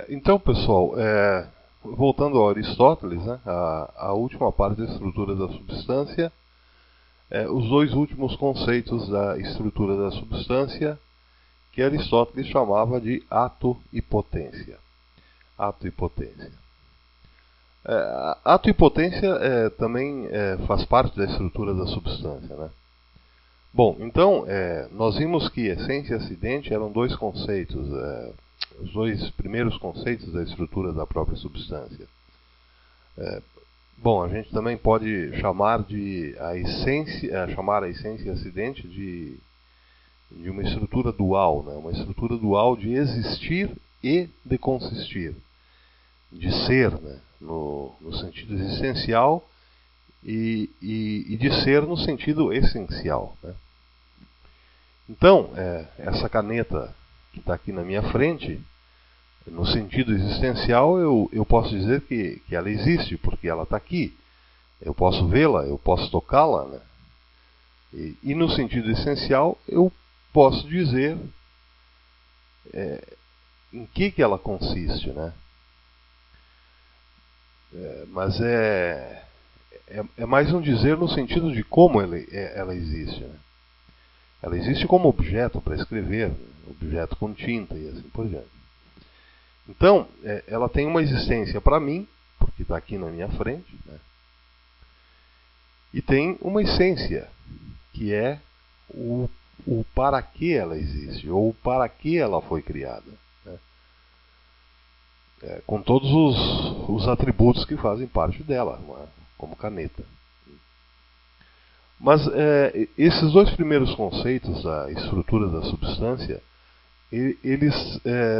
Então, pessoal, voltando a Aristóteles, né, a última parte da estrutura da substância, os dois últimos conceitos da estrutura da substância, que Aristóteles chamava de ato e potência. Ato e potência. Ato e potência também faz parte da estrutura da substância, né? Bom, então, nós vimos que essência e acidente eram dois conceitos, os dois primeiros conceitos da estrutura da própria substância. Bom, a gente também pode chamar a essência e acidente de uma estrutura dual, né? Uma estrutura dual de existir e de consistir, de ser, né? No sentido existencial e de ser no sentido essencial, né? Então, essa caneta que está aqui na minha frente, no sentido existencial, eu posso dizer que ela existe, porque ela está aqui. Eu posso vê-la, eu posso tocá-la, né? E no sentido essencial, eu posso dizer em que ela consiste, né? Mas é mais um dizer no sentido de como ela existe, né? Ela existe como objeto para escrever, objeto com tinta e assim por diante. Então, ela tem uma existência para mim, porque está aqui na minha frente, né? E tem uma essência, que é o para que ela existe, ou para que ela foi criada, né? Com todos os atributos que fazem parte dela, né? Como caneta. Mas esses dois primeiros conceitos da estrutura da substância, eles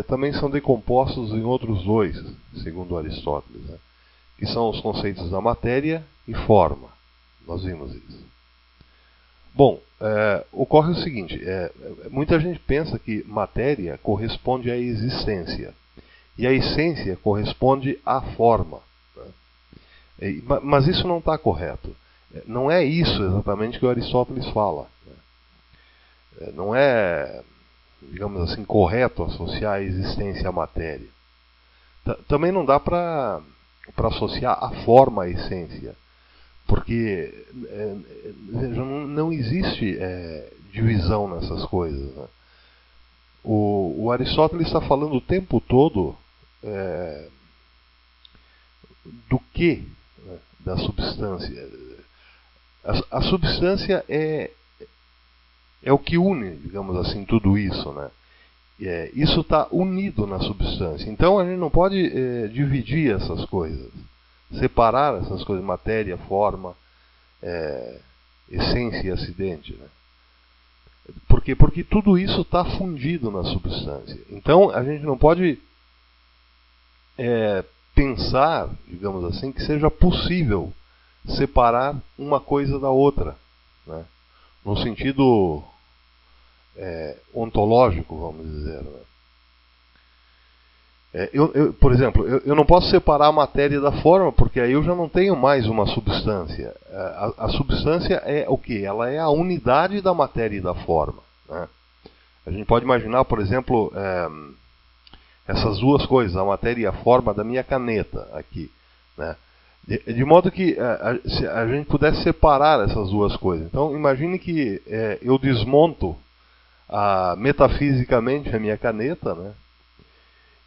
também são decompostos em outros dois, segundo Aristóteles, né? Que são os conceitos da matéria e forma. Nós vimos isso. Bom, ocorre o seguinte, muita gente pensa que matéria corresponde à existência, e a essência corresponde à forma, né? Mas isso não está correto. Não é isso exatamente que o Aristóteles fala, né? Não é, digamos assim, correto associar a existência à matéria. Também não dá para associar a forma à essência, porque não existe divisão nessas coisas, né? O Aristóteles está falando o tempo todo do que, né, da substância. A substância é o que une, digamos assim, tudo isso, né? Isso está unido na substância. Então a gente não pode dividir essas coisas, separar essas coisas, matéria, forma, essência e acidente, né? Por quê? Porque tudo isso está fundido na substância. Então a gente não pode pensar, digamos assim, que seja possível separar uma coisa da outra, né? No sentido ontológico, vamos dizer, né? Por exemplo, eu não posso separar a matéria da forma, porque aí eu já não tenho mais uma substância. A substância é o quê? Ela é a unidade da matéria e da forma, né? A gente pode imaginar, por exemplo, essas duas coisas, a matéria e a forma da minha caneta aqui, né? De modo que se a gente pudesse separar essas duas coisas. Então, imagine que eu desmonto metafisicamente a minha caneta, né?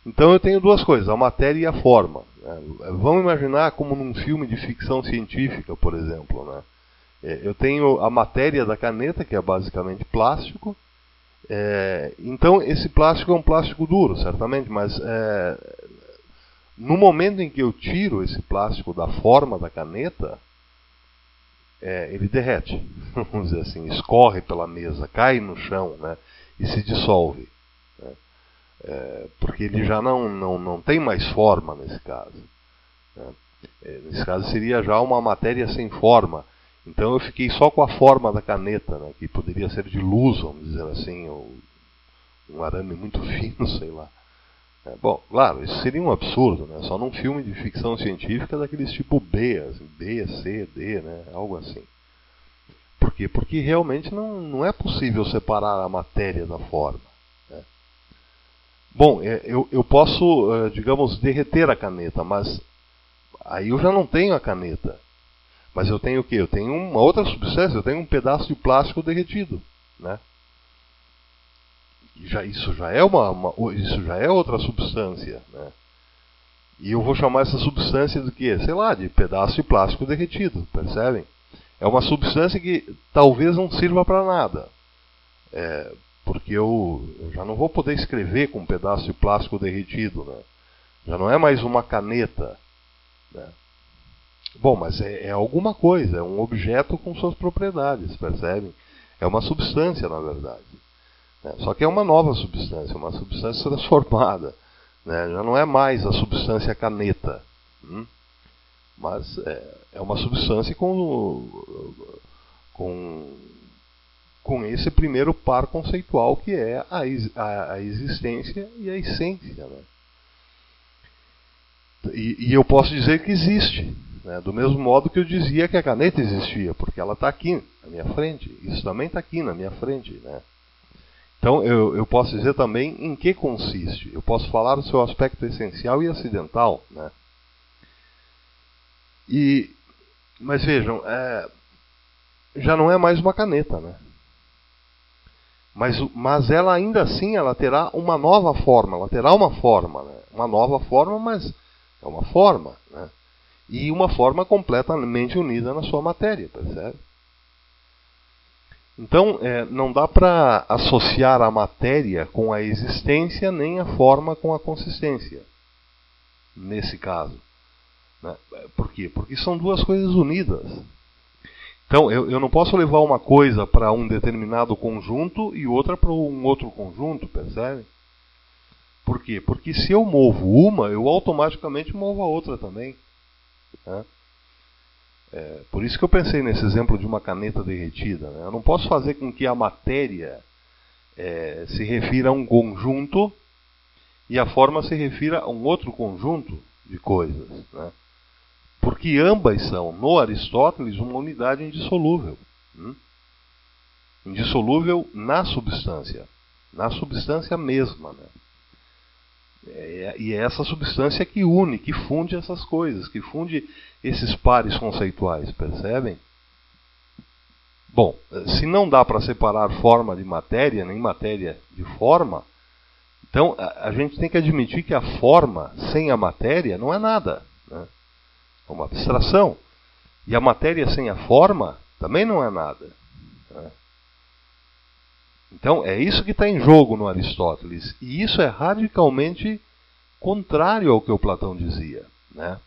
Então eu tenho duas coisas, a matéria e a forma, né? Vamos imaginar como num filme de ficção científica, por exemplo, né? Eu tenho a matéria da caneta, que é basicamente plástico. Então esse plástico é um plástico duro, certamente, mas no momento em que eu tiro esse plástico da forma da caneta, ele derrete, vamos dizer assim, escorre pela mesa, cai no chão, né? E se dissolve, né? Porque ele já não tem mais forma nesse caso, né? Nesse caso seria já uma matéria sem forma. Então eu fiquei só com a forma da caneta, né? Que poderia ser de luz, vamos dizer assim, ou um arame muito fino, sei lá. Bom, claro, isso seria um absurdo, né? Só num filme de ficção científica daqueles tipo B, assim, B, C, D, né? Algo assim. Por quê? Porque realmente não é possível separar a matéria da forma, né? Bom, eu posso, digamos, derreter a caneta, mas aí eu já não tenho a caneta. Mas eu tenho o quê? Eu tenho uma outra substância, eu tenho um pedaço de plástico derretido, né? Isso já é isso já é outra substância, né? E eu vou chamar essa substância de quê? Sei lá, de pedaço de plástico derretido, percebem? É uma substância que talvez não sirva para nada. Porque eu já não vou poder escrever com um pedaço de plástico derretido, né? Já não é mais uma caneta, né? Bom, mas é alguma coisa, é um objeto com suas propriedades, percebem? É uma substância, na verdade. Né? Só que é uma nova substância, uma substância transformada. Né? Já não é mais a substância caneta. Mas é uma substância com esse primeiro par conceitual que é a existência e a essência. Né? E eu posso dizer que existe. Né? Do mesmo modo que eu dizia que a caneta existia, porque ela está aqui na minha frente. Isso também está aqui na minha frente. Né? Então eu posso dizer também em que consiste. Eu posso falar do seu aspecto essencial e acidental. Né? Mas vejam, já não é mais uma caneta. Né? Mas ela ainda assim ela terá uma nova forma. Ela terá uma forma. Né? Uma nova forma, mas é uma forma. Né? E uma forma completamente unida na sua matéria, percebe? Então, não dá para associar a matéria com a existência, nem a forma com a consistência, nesse caso. Né? Por quê? Porque são duas coisas unidas. Então, eu não posso levar uma coisa para um determinado conjunto e outra para um outro conjunto, percebe? Por quê? Porque se eu movo uma, eu automaticamente movo a outra também. Né? Por isso que eu pensei nesse exemplo de uma caneta derretida. Né? Eu não posso fazer com que a matéria se refira a um conjunto e a forma se refira a um outro conjunto de coisas. Né? Porque ambas são, no Aristóteles, uma unidade indissolúvel. Indissolúvel na substância mesma. Né? E é essa substância que une, que funde essas coisas, que funde esses pares conceituais, percebem? Bom, se não dá para separar forma de matéria, nem matéria de forma, então a gente tem que admitir que a forma sem a matéria não é nada. Né? É uma abstração. E a matéria sem a forma também não é nada. Né? Então, é isso que está em jogo no Aristóteles. E isso é radicalmente contrário ao que o Platão dizia. Né?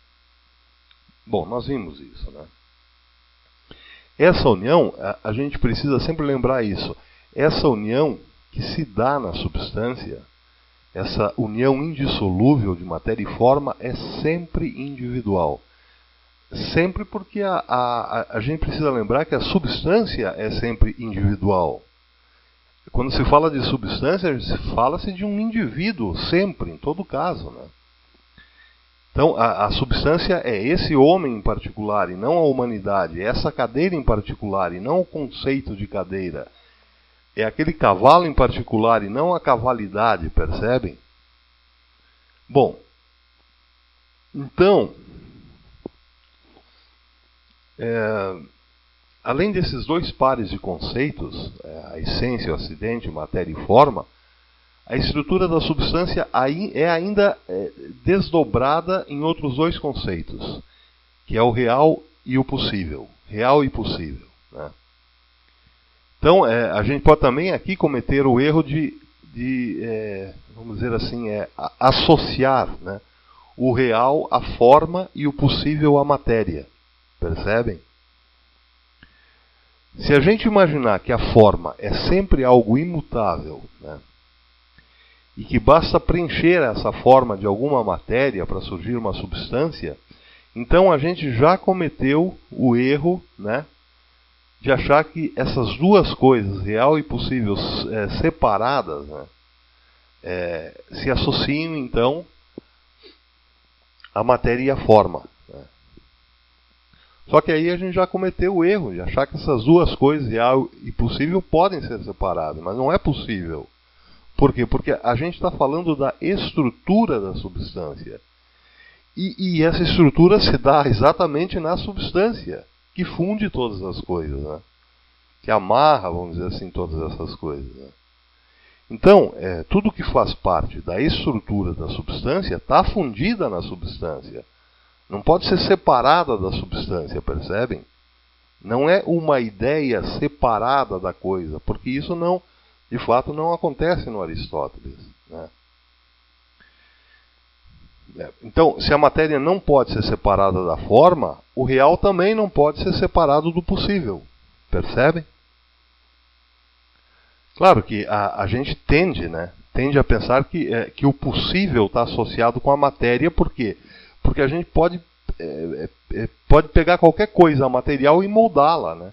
Bom, nós vimos isso. Né? Essa união, a gente precisa sempre lembrar isso. Essa união que se dá na substância, essa união indissolúvel de matéria e forma, é sempre individual. Sempre porque a gente precisa lembrar que a substância é sempre individual. Quando se fala de substância, fala-se de um indivíduo, sempre, em todo caso. Né? Então, a substância é esse homem em particular, e não a humanidade. É essa cadeira em particular, e não o conceito de cadeira. É aquele cavalo em particular, e não a cavalidade, percebem? Bom, então, além desses dois pares de conceitos, a essência, o acidente, matéria e forma, a estrutura da substância é ainda desdobrada em outros dois conceitos, que é o real e o possível. Real e possível. Né? Então, a gente pode também aqui cometer o erro de vamos dizer assim, associar, né, o real à forma e o possível à matéria. Percebem? Se a gente imaginar que a forma é sempre algo imutável, né, e que basta preencher essa forma de alguma matéria para surgir uma substância, então a gente já cometeu o erro, né, de achar que essas duas coisas, real e possível, separadas, né, se associam então à matéria e à forma. Né. Só que aí a gente já cometeu o erro de achar que essas duas coisas, real e possível, podem ser separadas, mas não é possível. Por quê? Porque a gente está falando da estrutura da substância. E essa estrutura se dá exatamente na substância, que funde todas as coisas, né? Que amarra, vamos dizer assim, todas essas coisas. Né? Então, tudo que faz parte da estrutura da substância está fundida na substância. Não pode ser separada da substância, percebem? Não é uma ideia separada da coisa, porque isso não, de fato, não acontece no Aristóteles. Né? Então, se a matéria não pode ser separada da forma, o real também não pode ser separado do possível. Percebem? Claro que a gente tende a pensar que o possível está associado com a matéria, por quê? Porque a gente pode pegar qualquer coisa material e moldá-la, né?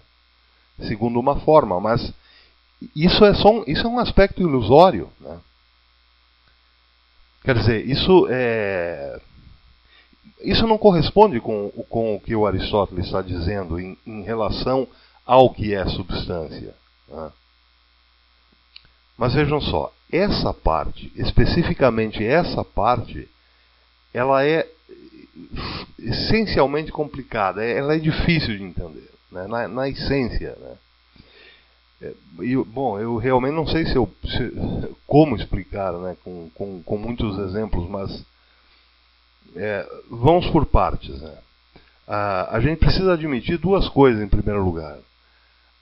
Segundo uma forma, mas isso é um aspecto ilusório, né? Quer dizer, isso não corresponde com o que o Aristóteles está dizendo em relação ao que é substância. Né? Mas vejam só, essa parte, especificamente essa parte, ela é essencialmente complicada, ela é difícil de entender, né? na essência. Né? Eu realmente não sei como explicar, né? com muitos exemplos, mas vamos por partes. Né? A gente precisa admitir duas coisas em primeiro lugar.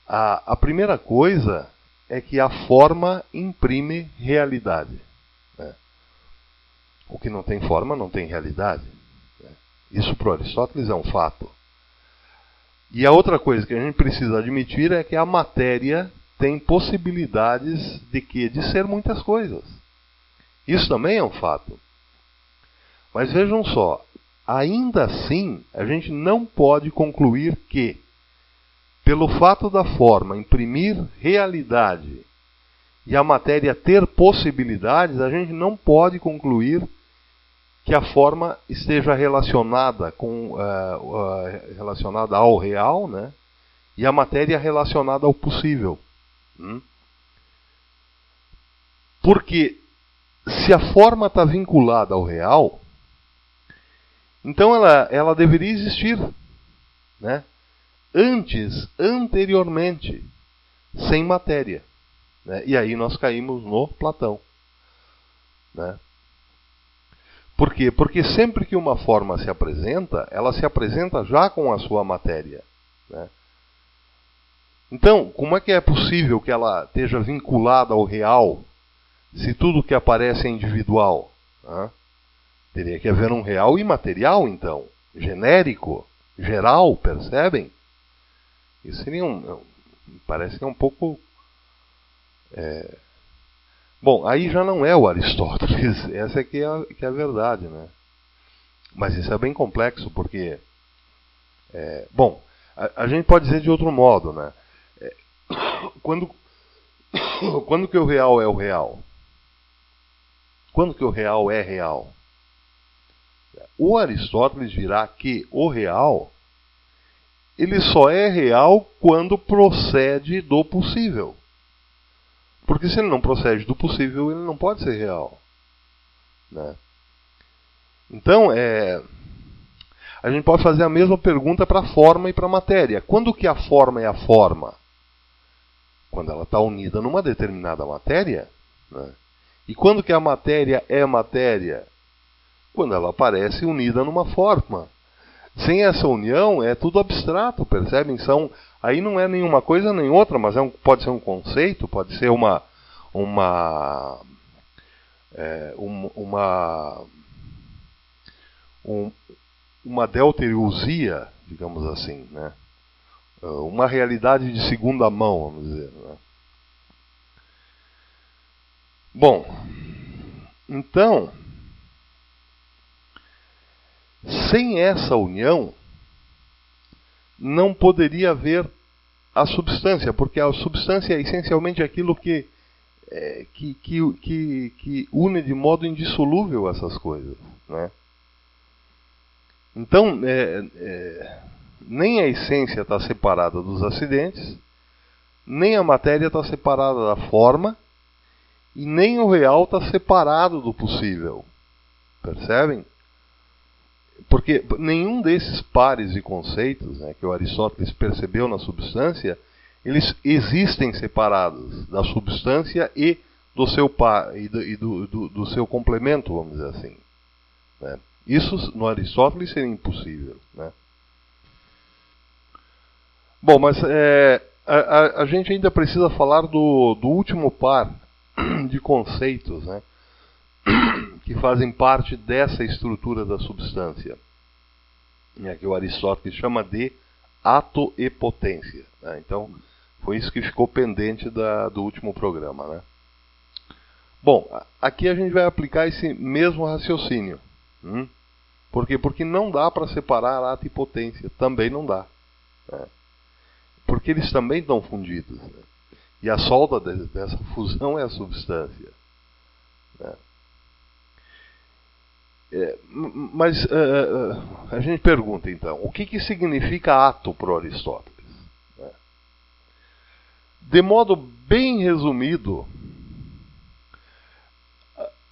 A primeira coisa é que a forma imprime realidade. Né? O que não tem forma não tem realidade. Né? Isso para Aristóteles é um fato. E a outra coisa que a gente precisa admitir é que a matéria tem possibilidades de ser muitas coisas. Isso também é um fato. Mas vejam só, ainda assim, a gente não pode concluir que, pelo fato da forma imprimir realidade e a matéria ter possibilidades, a gente não pode concluir que a forma esteja relacionada relacionada ao real, né? E a matéria relacionada ao possível. Porque se a forma está vinculada ao real, então ela deveria existir, né? Anteriormente, sem matéria. Né? E aí nós caímos no Platão. Né? Por quê? Porque sempre que uma forma se apresenta, ela se apresenta já com a sua matéria. Né? Então, como é que é possível que ela esteja vinculada ao real, se tudo que aparece é individual? Teria que haver um real imaterial, então. Genérico, geral, percebem? Isso seria parece que é um pouco... Bom, aí já não é o Aristóteles, essa é que é a verdade, né? Mas isso é bem complexo, porque... Bom, a gente pode dizer de outro modo, né? Quando que o real é o real? Quando que o real é real? O Aristóteles dirá que o real, ele só é real quando procede do possível. Porque se ele não procede do possível, ele não pode ser real. Né? Então, a gente pode fazer a mesma pergunta para a forma e para a matéria. Quando que a forma é a forma? Quando ela está unida numa determinada matéria. Né? E quando que a matéria é matéria? Quando ela aparece unida numa forma. Sem essa união, é tudo abstrato, percebem? Aí não é nenhuma coisa nem outra, mas pode ser um conceito, pode ser uma delteriousia, digamos assim, né? Uma realidade de segunda mão, vamos dizer. Né? Bom, então, sem essa união, não poderia haver a substância, porque a substância é essencialmente aquilo que une de modo indissolúvel essas coisas. Né? Então, nem a essência está separada dos acidentes, nem a matéria está separada da forma, e nem o real está separado do possível. Percebem? Porque nenhum desses pares de conceitos, né, que o Aristóteles percebeu na substância, eles existem separados da substância e do seu par, e do seu complemento, vamos dizer assim. Né? Isso no Aristóteles seria impossível. Né? Bom, mas a gente ainda precisa falar do último par de conceitos, né, que fazem parte dessa estrutura da substância, né, que o Aristóteles chama de ato e potência. Né? Então, foi isso que ficou pendente do último programa. Né? Bom, aqui a gente vai aplicar esse mesmo raciocínio. Por quê? Porque não dá para separar ato e potência. Também não dá. Né? Porque eles também estão fundidos. Né? E a solda dessa fusão é a substância. Né? Mas a gente pergunta então, o que significa ato para o Aristóteles? Né? De modo bem resumido,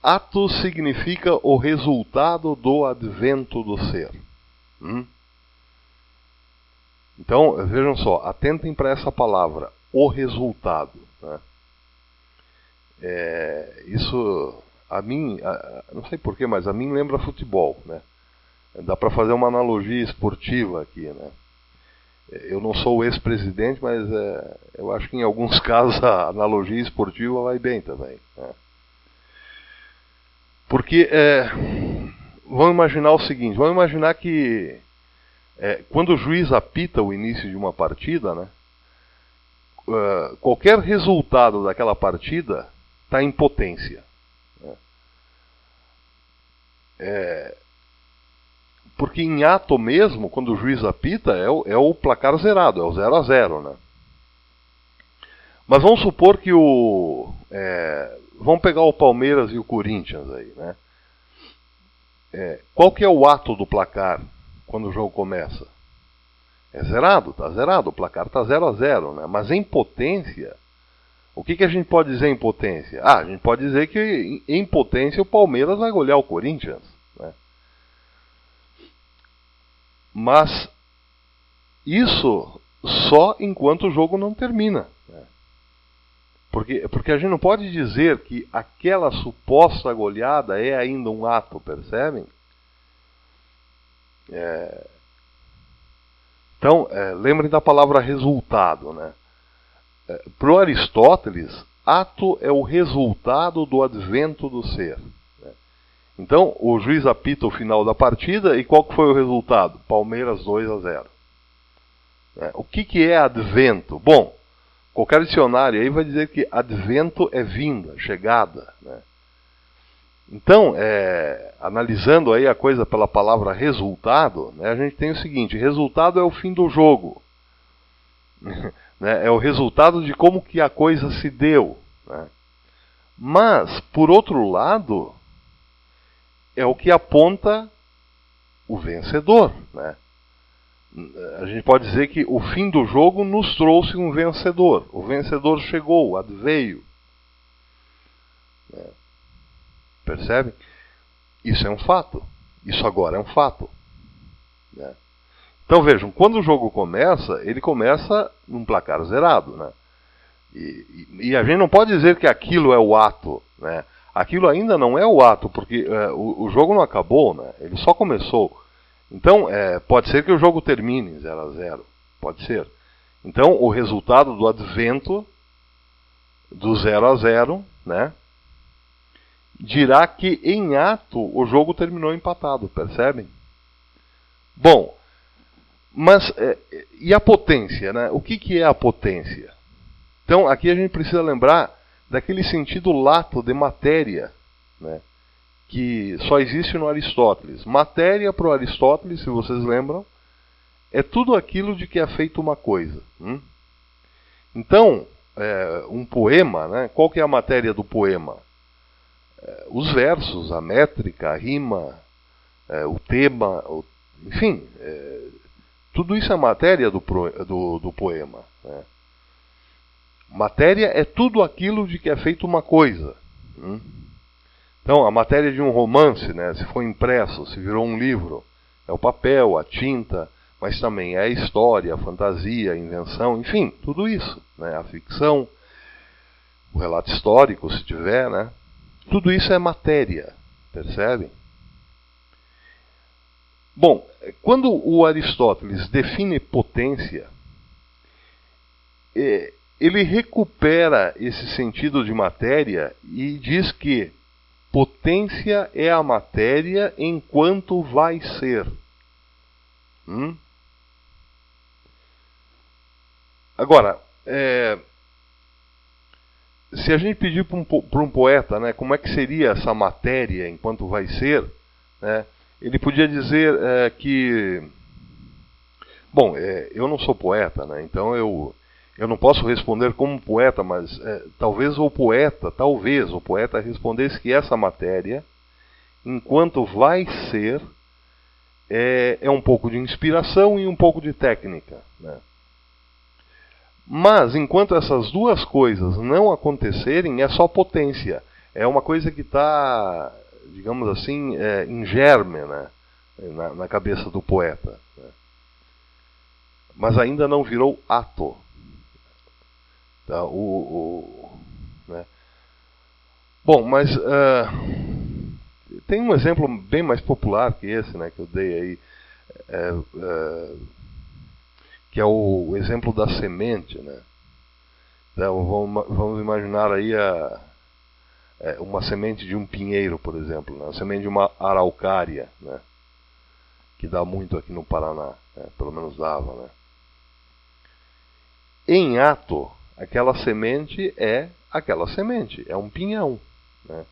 ato significa o resultado do advento do ser. Então, vejam só, atentem para essa palavra, o resultado. Né? Isso, a mim, não sei porquê, mas a mim lembra futebol. Né? Dá para fazer uma analogia esportiva aqui. Né? Eu não sou o ex-presidente, mas eu acho que em alguns casos a analogia esportiva vai bem também. Né? Porque, vamos imaginar o seguinte, vamos imaginar que quando o juiz apita o início de uma partida, né, qualquer resultado daquela partida está em potência. Né? Porque em ato mesmo, quando o juiz apita, é o placar zerado, é o 0-0. Né? Mas vamos supor que vamos pegar o Palmeiras e o Corinthians aí, né? Qual que é o ato do placar quando o jogo começa? É zerado, está zerado, o placar está 0-0, né? Mas em potência, o que a gente pode dizer em potência? A gente pode dizer que em potência o Palmeiras vai golear o Corinthians, né? Mas isso só enquanto o jogo não termina. Né? Porque a gente não pode dizer que aquela suposta goleada é ainda um ato, percebem? Então, lembrem da palavra resultado. Né? Para o Aristóteles, ato é o resultado do advento do ser. Né? Então, o juiz apita o final da partida e qual que foi o resultado? Palmeiras 2-0. O que é advento? Bom, qualquer dicionário aí vai dizer que advento é vinda, chegada. Né? Então, analisando aí a coisa pela palavra resultado, né, a gente tem o seguinte, resultado é o fim do jogo. Né? É o resultado de como que a coisa se deu. Né? Mas, por outro lado, é o que aponta o vencedor. Né? A gente pode dizer que o fim do jogo nos trouxe um vencedor. O vencedor chegou, adveio. Percebe? Isso é um fato. Isso agora é um fato. Né? Então vejam, quando o jogo começa, ele começa num placar zerado. Né? E a gente não pode dizer que aquilo é o ato. Né? Aquilo ainda não é o ato, porque o jogo não acabou, né? Ele só começou. Então, pode ser que o jogo termine 0-0. Pode ser. Então, o resultado do advento do 0-0, né, dirá que em ato o jogo terminou empatado, percebem? Bom, mas e a potência, né? O que é a potência? Então, aqui a gente precisa lembrar daquele sentido lato de matéria, né, que só existe no Aristóteles. Matéria para o Aristóteles, se vocês lembram, é tudo aquilo de que é feita uma coisa. Então, um poema, né, qual que é a matéria do poema? Os versos, a métrica, a rima, o tema, enfim, tudo isso é matéria do poema. Né? Matéria é tudo aquilo de que é feita uma coisa. Então, a matéria de um romance, né, se foi impresso, se virou um livro, é o papel, a tinta, mas também é a história, a fantasia, a invenção, enfim, tudo isso, né, a ficção, o relato histórico, se tiver, né, tudo isso é matéria, percebe? Bom, quando o Aristóteles define potência, ele recupera esse sentido de matéria e diz que potência é a matéria enquanto vai ser. Agora, se a gente pedir para um poeta, né, como é que seria essa matéria enquanto vai ser, né, ele podia dizer que... Bom, eu não sou poeta, né, então eu não posso responder como poeta, mas talvez o poeta respondesse que essa matéria, enquanto vai ser, é um pouco de inspiração e um pouco de técnica, né? Mas, enquanto essas duas coisas não acontecerem, é só potência. É uma coisa que está, digamos assim, em germe, né, na cabeça do poeta, né? Mas ainda não virou ato. Tá? Né? Bom, mas tem um exemplo bem mais popular que esse, né, que eu dei aí, que é o exemplo da semente, né? Então, vamos imaginar aí uma semente de um pinheiro, por exemplo, né? A semente de uma araucária, né? Que dá muito aqui no Paraná, né? Pelo menos dava, né? Em ato, aquela semente é um pinhão, né?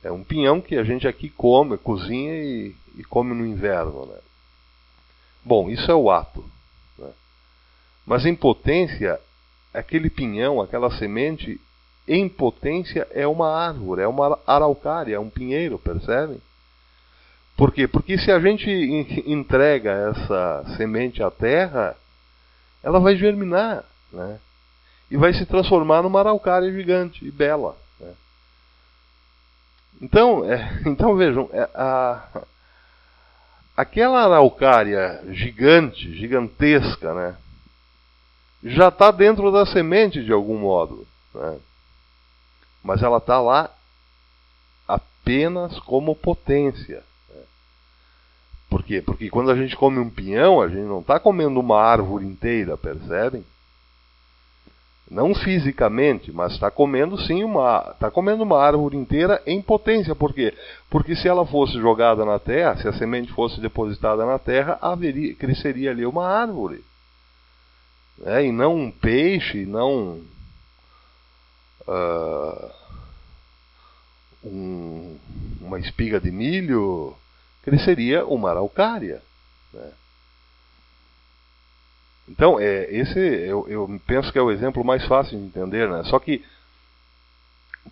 É um pinhão que a gente aqui come, cozinha e come no inverno, né? Bom, isso é o ato, né? Mas em potência, aquele pinhão, aquela semente, em potência é uma árvore, é uma araucária, é um pinheiro, percebem? Por quê? Porque se a gente entrega essa semente à terra, ela vai germinar, né? E vai se transformar numa araucária gigante e bela, né? Então vejam, aquela araucária gigantesca, né, já está dentro da semente de algum modo, né? Mas ela está lá apenas como potência, né? Por quê? Porque quando a gente come um pinhão, a gente não está comendo uma árvore inteira, percebem? Não fisicamente, mas está comendo sim está comendo uma árvore inteira em potência. Por quê? Porque se ela fosse jogada na terra, se a semente fosse depositada na terra, cresceria ali uma árvore, e não um peixe, não uma espiga de milho, cresceria uma araucária, né? Então, esse eu penso que é o exemplo mais fácil de entender, né? Só que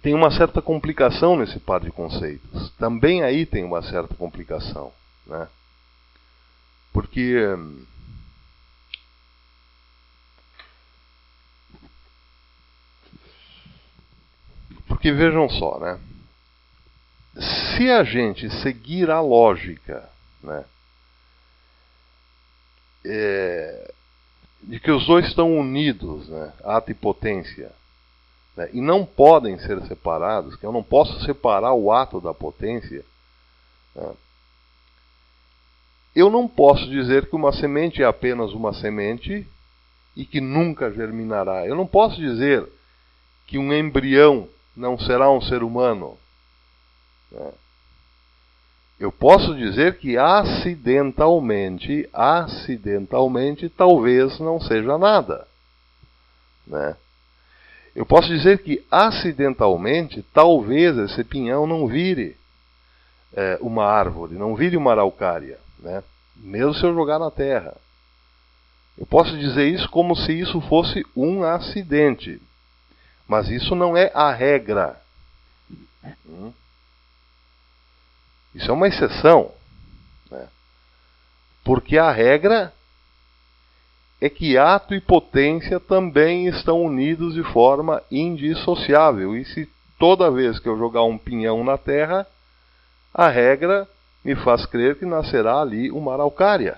tem uma certa complicação nesse par de conceitos. Também aí tem uma certa complicação, né? Porque vejam só, né? Se a gente seguir a lógica, né, de que os dois estão unidos, né, ato e potência, né, e não podem ser separados, que eu não posso separar o ato da potência, né, eu não posso dizer que uma semente é apenas uma semente e que nunca germinará. Eu não posso dizer que um embrião não será um ser humano, né? Eu posso dizer que acidentalmente, talvez não seja nada, né? Eu posso dizer que acidentalmente, talvez esse pinhão não vire uma árvore, não vire uma araucária, né? Mesmo se eu jogar na terra. Eu posso dizer isso como se isso fosse um acidente, mas isso não é a regra. Isso é uma exceção, né? Porque a regra é que ato e potência também estão unidos de forma indissociável. E se toda vez que eu jogar um pinhão na terra, a regra me faz crer que nascerá ali uma araucária.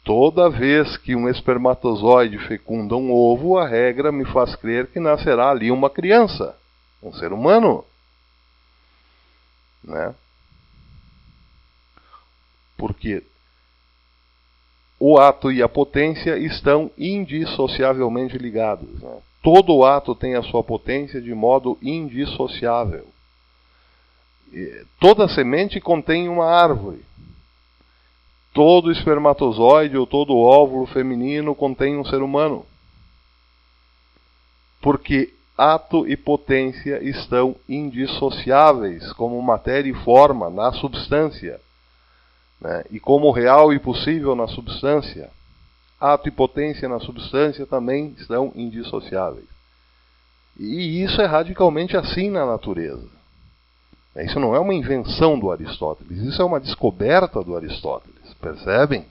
Toda vez que um espermatozoide fecunda um ovo, a regra me faz crer que nascerá ali uma criança, um ser humano. Né? Porque o ato e a potência estão indissociavelmente ligados. Né? Todo ato tem a sua potência de modo indissociável. Toda semente contém uma árvore. Todo espermatozoide ou todo óvulo feminino contém um ser humano. Porque ato e potência estão indissociáveis como matéria e forma na substância. Né? E como real e possível na substância, ato e potência na substância também estão indissociáveis. E isso é radicalmente assim na natureza. Isso não é uma invenção do Aristóteles, isso é uma descoberta do Aristóteles, percebem?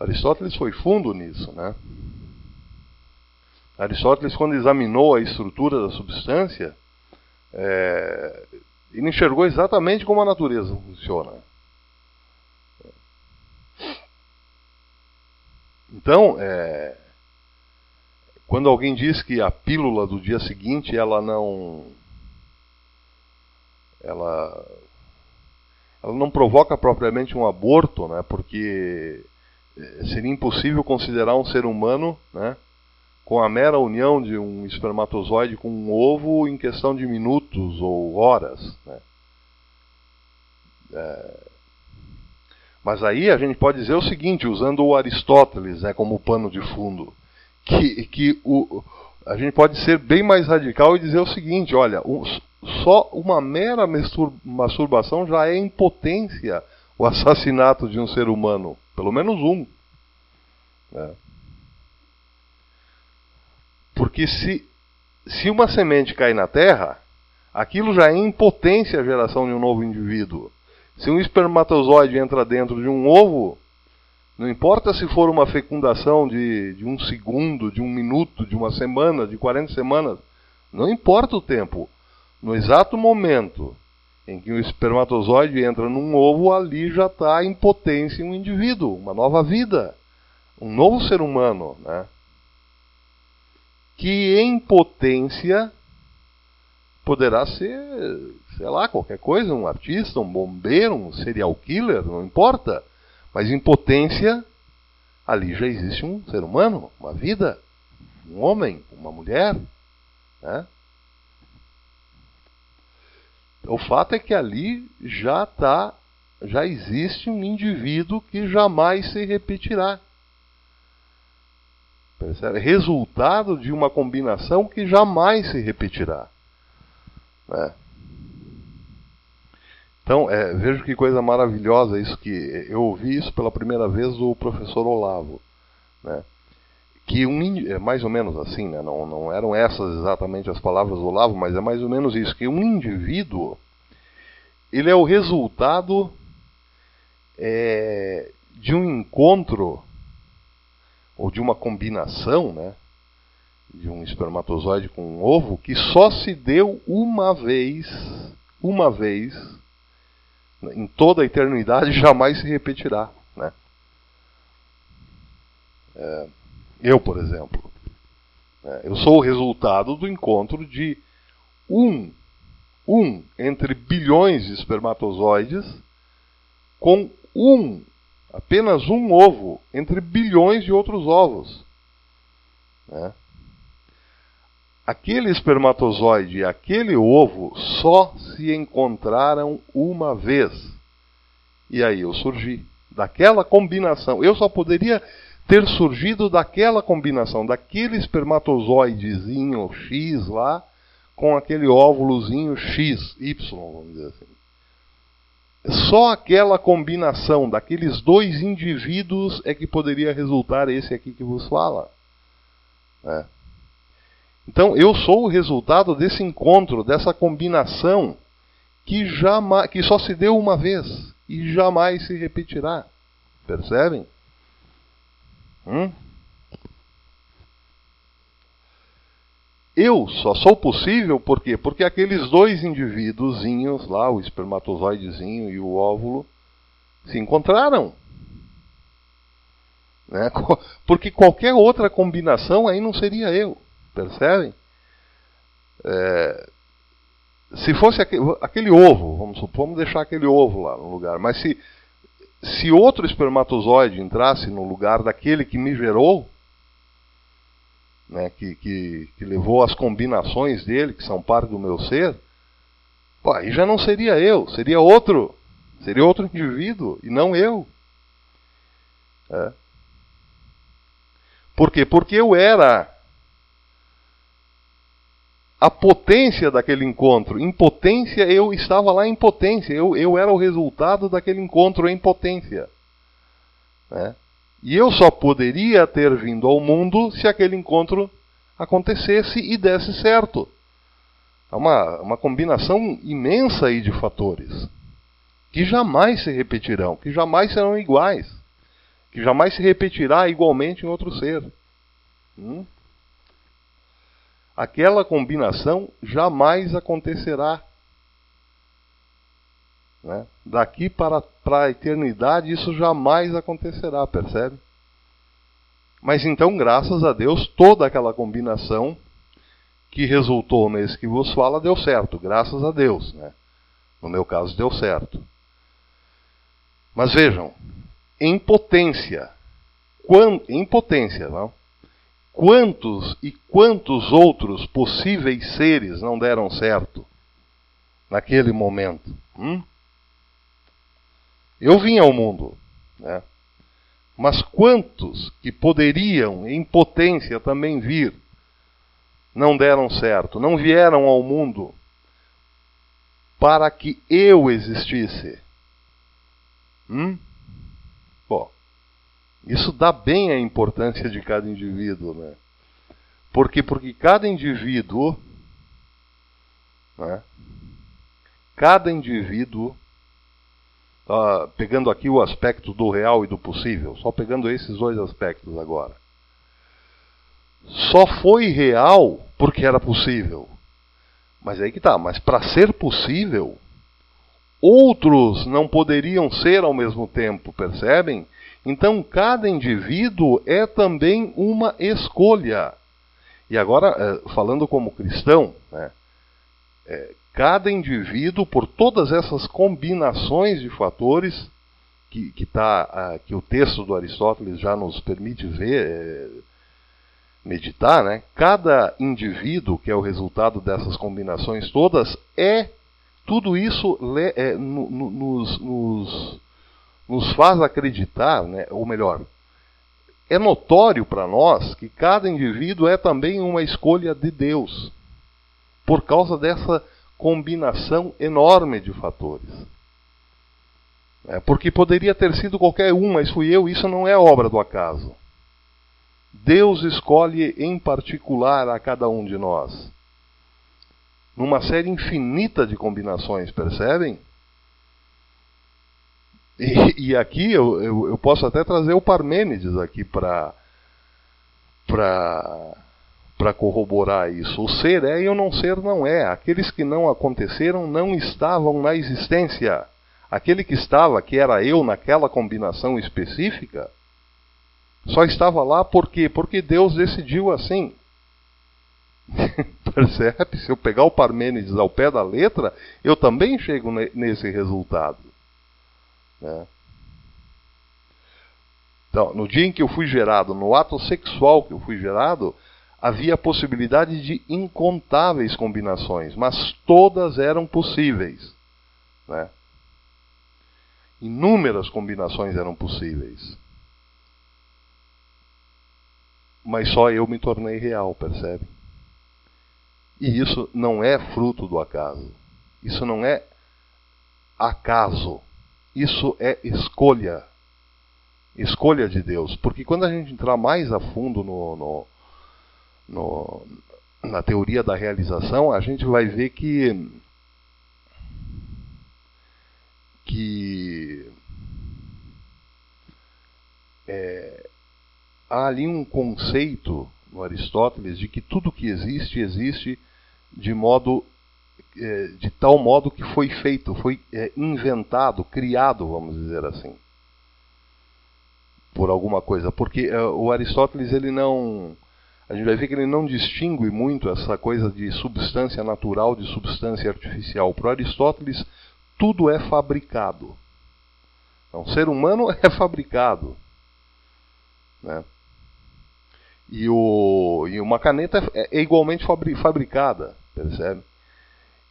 Aristóteles foi fundo nisso, né? Aristóteles, quando examinou a estrutura da substância, ele enxergou exatamente como a natureza funciona. Então, quando alguém diz que a pílula do dia seguinte ela não provoca propriamente um aborto, né, porque seria impossível considerar um ser humano, né, com a mera união de um espermatozoide com um ovo em questão de minutos ou horas. Né. Mas aí a gente pode dizer o seguinte, usando o Aristóteles, né, como pano de fundo, que a gente pode ser bem mais radical e dizer o seguinte, olha, só uma mera masturbação já é em potência o assassinato de um ser humano, pelo menos um. Né? Porque se uma semente cai na terra, aquilo já é em potência a geração de um novo indivíduo. Se um espermatozoide entra dentro de um ovo, não importa se for uma fecundação de um segundo, de um minuto, de uma semana, de 40 semanas, não importa o tempo. No exato momento em que o espermatozoide entra num ovo, ali já está em potência um indivíduo, uma nova vida, um novo ser humano, né? Que em potência poderá ser, sei lá, qualquer coisa, um artista, um bombeiro, um serial killer, não importa. Mas em potência, ali já existe um ser humano, uma vida, um homem, uma mulher. Né? O fato é que ali já existe um indivíduo que jamais se repetirá. Percebe? Resultado de uma combinação que jamais se repetirá. Né? Então, veja que coisa maravilhosa isso, que eu ouvi isso pela primeira vez do professor Olavo. Né? Que mais ou menos assim, né? Não eram essas exatamente as palavras do Olavo, mas é mais ou menos isso, que um indivíduo, ele é o resultado de um encontro, ou de uma combinação, né? De um espermatozoide com um ovo, que só se deu uma vez, em toda a eternidade, jamais se repetirá. Né? Eu, por exemplo, eu sou o resultado do encontro de um entre bilhões de espermatozoides com apenas um ovo entre bilhões de outros ovos. Né? Aquele espermatozoide e aquele ovo só se encontraram uma vez. E aí eu surgi. Daquela combinação. Eu só poderia ter surgido daquela combinação. Daquele espermatozoidezinho X lá, com aquele óvulozinho X, Y, vamos dizer assim. Só aquela combinação daqueles dois indivíduos é que poderia resultar esse aqui que vos fala. Né? Então, eu sou o resultado desse encontro, dessa combinação, que só se deu uma vez e jamais se repetirá. Percebem? Eu só sou possível por quê? Porque aqueles dois indivíduozinhos lá, o espermatozoidezinho e o óvulo, se encontraram. Né? Porque qualquer outra combinação aí não seria eu. Percebem? Se fosse aquele ovo, vamos deixar aquele ovo lá no lugar, mas se outro espermatozoide entrasse no lugar daquele que me gerou, né, que levou as combinações dele, que são parte do meu ser, pô, aí já não seria eu, seria outro indivíduo, e não eu. Por quê? Porque eu era a potência daquele encontro. Em potência, eu estava lá em potência. Eu era o resultado daquele encontro em potência. Né? E eu só poderia ter vindo ao mundo se aquele encontro acontecesse e desse certo. É uma combinação imensa aí de fatores, que jamais se repetirão, que jamais serão iguais, que jamais se repetirá igualmente em outro ser. Aquela combinação jamais acontecerá. Né? Daqui para a eternidade isso jamais acontecerá, percebe? Mas então, graças a Deus, toda aquela combinação que resultou nesse que vos fala deu certo, graças a Deus. Né? No meu caso deu certo. Mas vejam, em potência, não? Quantos e quantos outros possíveis seres não deram certo naquele momento? Eu vim ao mundo, né? Mas quantos que poderiam, em potência, também vir, não deram certo, não vieram ao mundo para que eu existisse? Bom, isso dá bem a importância de cada indivíduo, né? Por quê? Porque cada indivíduo, né? Cada indivíduo, pegando aqui o aspecto do real e do possível, só pegando esses dois aspectos agora, só foi real porque era possível. Mas aí que tá, mas para ser possível, outros não poderiam ser ao mesmo tempo, percebem? Então cada indivíduo é também uma escolha. E agora, falando como cristão, né, cada indivíduo, por todas essas combinações de fatores que o texto do Aristóteles já nos permite ver, meditar, né? Cada indivíduo que é o resultado dessas combinações todas tudo isso nos faz acreditar, né? Ou melhor, é notório para nós que cada indivíduo é também uma escolha de Deus, por causa dessa combinação enorme de fatores. Porque poderia ter sido qualquer um, mas fui eu, isso não é obra do acaso. Deus escolhe em particular a cada um de nós, numa série infinita de combinações, percebem? E aqui eu posso até trazer o Parmênides aqui para corroborar isso. O ser é e o não ser não é. Aqueles que não aconteceram não estavam na existência. Aquele que estava, que era eu naquela combinação específica, só estava lá por quê? Porque Deus decidiu assim. Percebe? Se eu pegar o Parmênides ao pé da letra, eu também chego nesse resultado. Né? Então, no dia em que eu fui gerado, no ato sexual que eu fui gerado, havia a possibilidade de incontáveis combinações, mas todas eram possíveis. Né? Inúmeras combinações eram possíveis. Mas só eu me tornei real, percebe? E isso não é fruto do acaso. Isso não é acaso. Isso é escolha. Escolha de Deus. Porque quando a gente entrar mais a fundo na teoria da realização, a gente vai ver que há ali um conceito no Aristóteles de que tudo que existe, existe de tal modo que foi feito, foi inventado, criado, vamos dizer assim, por alguma coisa. Porque o Aristóteles, a gente vai ver que ele não distingue muito essa coisa de substância natural de substância artificial. Para Aristóteles, tudo é fabricado. Então, o ser humano é fabricado, né? E uma caneta é igualmente fabricada, percebe?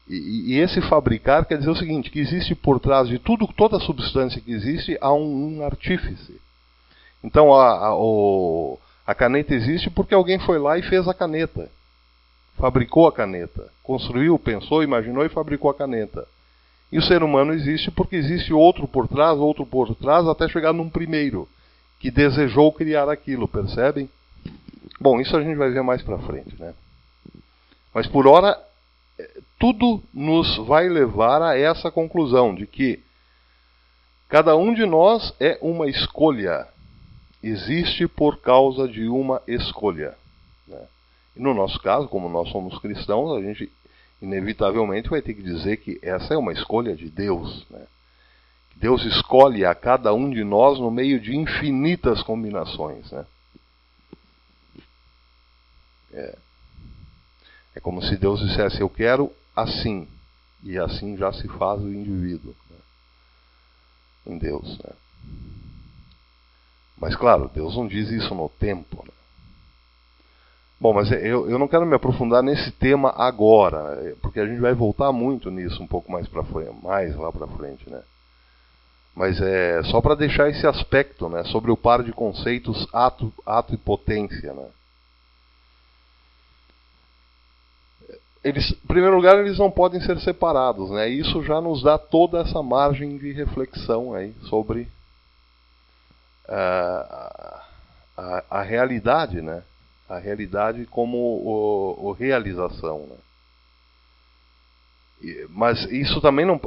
E esse fabricar quer dizer o seguinte, que existe por trás de toda substância que existe, há um artífice. Então a caneta existe porque alguém foi lá e fez a caneta. Fabricou a caneta. Construiu, pensou, imaginou e fabricou a caneta. E o ser humano existe porque existe outro por trás, até chegar num primeiro, que desejou criar aquilo, percebem? Bom, isso a gente vai ver mais pra frente, né? Mas por hora, tudo nos vai levar a essa conclusão, de que cada um de nós é uma escolha. Existe por causa de uma escolha, né? E no nosso caso, como nós somos cristãos, a gente inevitavelmente vai ter que dizer que essa é uma escolha de Deus, né? Deus escolhe a cada um de nós no meio de infinitas combinações, né? É como se Deus dissesse, eu quero assim, e assim já se faz o indivíduo, né? Em Deus, né? Mas claro, Deus não diz isso no tempo, né? Bom, mas eu não quero me aprofundar nesse tema agora, porque a gente vai voltar muito nisso um pouco mais para frente, mais lá para frente, né? Mas é só para deixar esse aspecto, né, sobre o par de conceitos ato e potência, né? Em primeiro lugar, eles não podem ser separados, né? E isso já nos dá toda essa margem de reflexão aí sobre a realidade, né? A realidade como realização, né? Mas isso também não,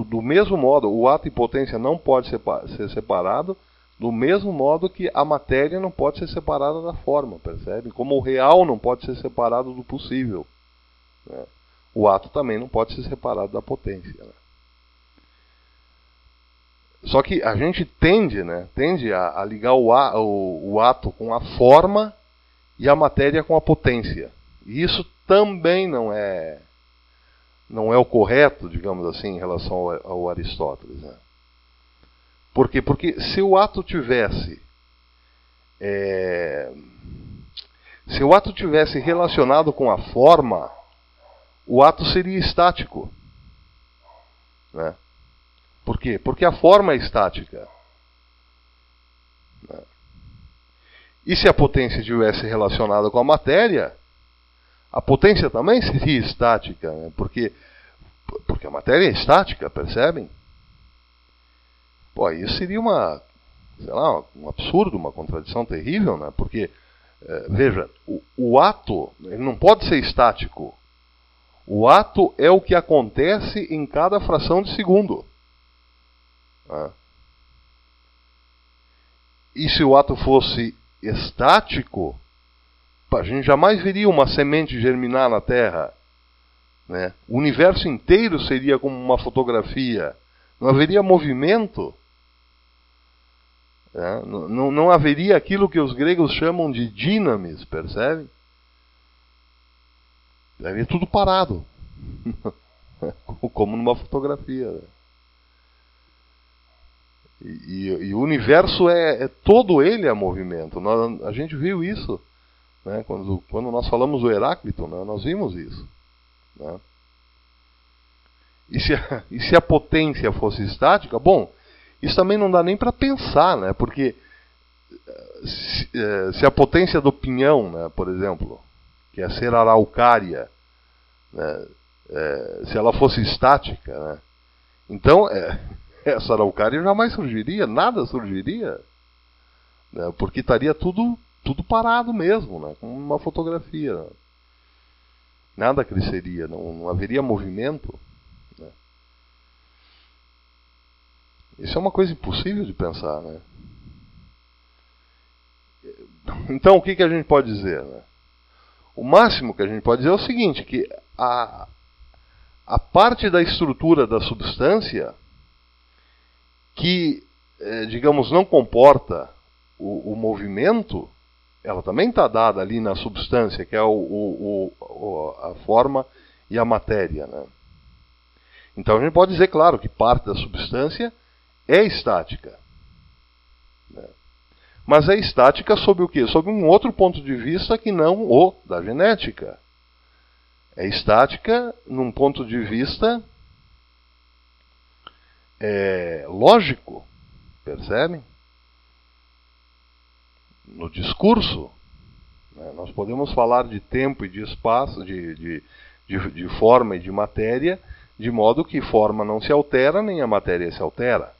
do mesmo modo, o ato e potência não pode ser separado, do mesmo modo que a matéria não pode ser separada da forma, percebe? Como o real não pode ser separado do possível, né? O ato também não pode ser separado da potência, né? Só que a gente tende a ligar o ato com a forma e a matéria com a potência. E isso também não é o correto, digamos assim, em relação ao Aristóteles, né? Por quê? Porque se o ato tivesse relacionado com a forma, o ato seria estático, né? Por quê? Porque a forma é estática, né? E se a potência estivesse relacionada com a matéria, a potência também seria estática, né? Porque a matéria é estática, percebem? Pô, isso seria um absurdo, uma contradição terrível, né? Porque, veja, o ato ele não pode ser estático. O ato é o que acontece em cada fração de segundo, né? E se o ato fosse estático, a gente jamais veria uma semente germinar na Terra, né? O universo inteiro seria como uma fotografia. Não haveria movimento, né? Não haveria aquilo que os gregos chamam de dinamis, percebe? Estaria tudo parado. Como numa fotografia, né? E o universo todo ele é movimento. A gente viu isso, né? Quando nós falamos do Heráclito, né? Nós vimos isso, né? E se a potência fosse estática, bom, isso também não dá nem para pensar, né? Porque se a potência do pinhão, né, por exemplo, que é ser araucária, né, se ela fosse estática, né, então essa araucária jamais surgiria, nada surgiria, né, porque estaria tudo parado mesmo, né, como uma fotografia, né? Nada cresceria, não haveria movimento, né? Isso é uma coisa impossível de pensar, né? Então, o que a gente pode dizer, né? O máximo que a gente pode dizer é o seguinte, que a parte da estrutura da substância que, digamos, não comporta o movimento, ela também está dada ali na substância, que é a forma e a matéria, né? Então a gente pode dizer, claro, que parte da substância é estática, né? Mas é estática sob o quê? Sob um outro ponto de vista que não o da genética. É estática num ponto de vista lógico, percebem? No discurso, né? Nós podemos falar de tempo e de espaço, de forma e de matéria, de modo que forma não se altera, nem a matéria se altera.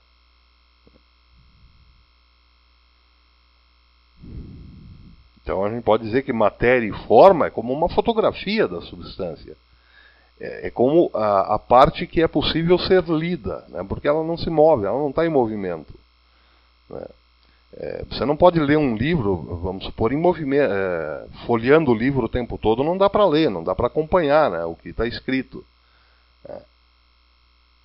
Então a gente pode dizer que matéria e forma é como uma fotografia da substância. É como a parte que é possível ser lida, né? Porque ela não se move, ela não está em movimento, né? Você não pode ler um livro, vamos supor, em movimento, folheando o livro o tempo todo, não dá para ler, não dá para acompanhar, né, o que está escrito.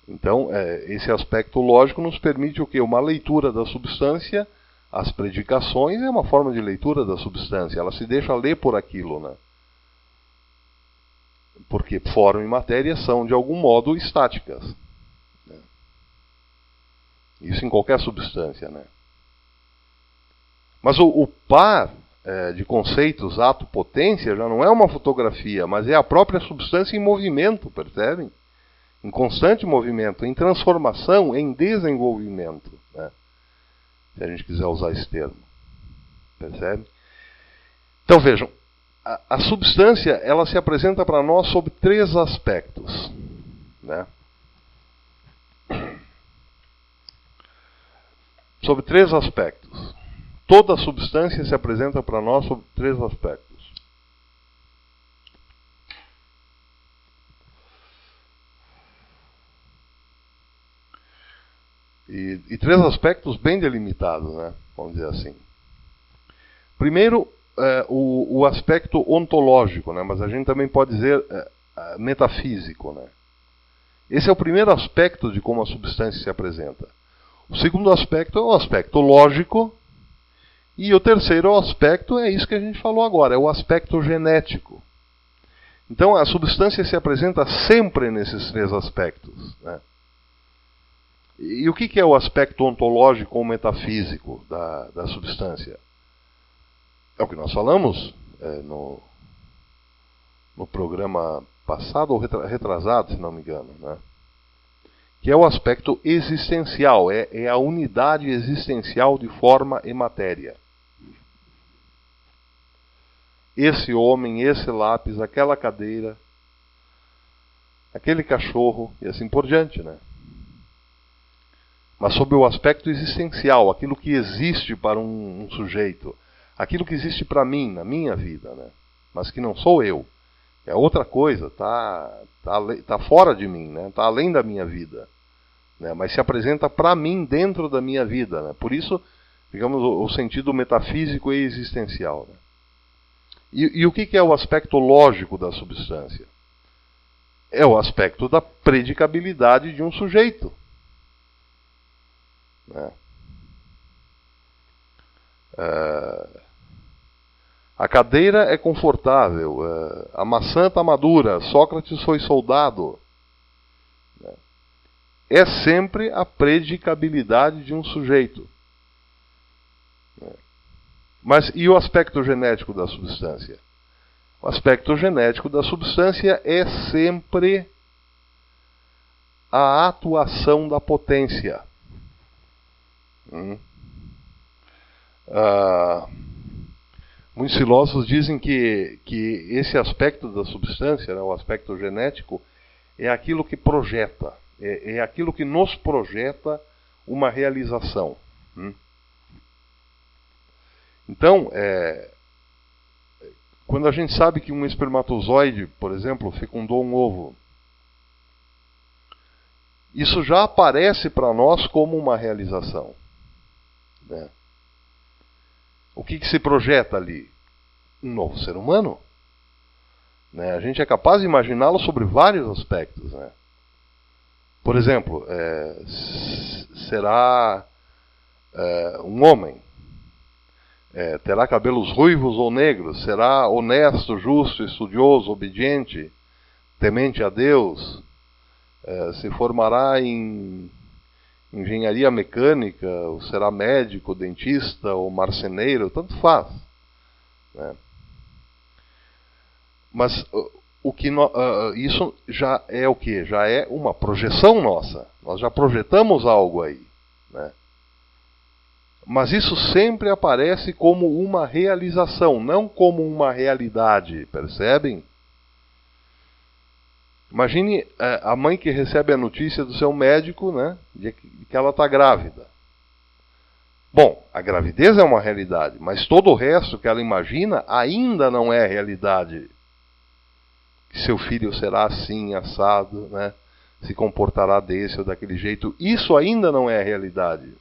Então, esse aspecto lógico nos permite o quê? Uma leitura da substância. As predicações é uma forma de leitura da substância, ela se deixa ler por aquilo, né? Porque forma e matéria são, de algum modo, estáticas, né? Isso em qualquer substância, né? Mas o par de conceitos ato-potência já não é uma fotografia, mas é a própria substância em movimento, percebem? Em constante movimento, em transformação, em desenvolvimento, né? Se a gente quiser usar esse termo, percebe? Então vejam, a substância ela se apresenta para nós sob 3 aspectos, né? Sob 3 aspectos. Toda a substância se apresenta para nós sob 3 aspectos. E 3 aspectos bem delimitados, né? Vamos dizer assim. Primeiro, o aspecto ontológico, né? Mas a gente também pode dizer metafísico, né? Esse é o primeiro aspecto de como a substância se apresenta. O segundo aspecto é o aspecto lógico. E o terceiro aspecto é isso que a gente falou agora, é o aspecto genético. Então a substância se apresenta sempre nesses 3 aspectos, né? E o que é o aspecto ontológico ou metafísico da substância? É o que nós falamos no programa passado ou retrasado, se não me engano, né? Que é o aspecto existencial, é a unidade existencial de forma e matéria. Esse homem, esse lápis, aquela cadeira, aquele cachorro e assim por diante, né? Mas sob o aspecto existencial, aquilo que existe para um sujeito, aquilo que existe para mim, na minha vida, né? Mas que não sou eu. É outra coisa, está fora de mim, né? Está além da minha vida, né? Mas se apresenta para mim dentro da minha vida, né? Por isso, digamos, o sentido metafísico e existencial, né? E o que é o aspecto lógico da substância? É o aspecto da predicabilidade de um sujeito, né? A cadeira é confortável, a maçã está madura, Sócrates foi soldado, né? É sempre a predicabilidade de um sujeito, né? Mas e o aspecto genético da substância? O aspecto genético da substância é sempre a atuação da potência. Muitos filósofos dizem que esse aspecto da substância, né, o aspecto genético, é aquilo que projeta, é aquilo que nos projeta uma realização. Então, quando a gente sabe que um espermatozoide, por exemplo, fecundou um ovo, isso já aparece para nós como uma realização, né? O que se projeta ali? Um novo ser humano. Né? A gente é capaz de imaginá-lo sobre vários aspectos. Né? Por exemplo, será um homem. Terá cabelos ruivos ou negros? Será honesto, justo, estudioso, obediente, temente a Deus? Se formará em engenharia mecânica? Ou será médico, dentista ou marceneiro? Tanto faz. Né? Mas isso já é o quê? Já é uma projeção nossa. Nós já projetamos algo aí. Né? Mas isso sempre aparece como uma realização, não como uma realidade, percebem? Imagine a mãe que recebe a notícia do seu médico, né, de que ela está grávida. Bom, a gravidez é uma realidade, mas todo o resto que ela imagina ainda não é realidade. Que seu filho será assim, assado, né, se comportará desse ou daquele jeito. Isso ainda não é realidade.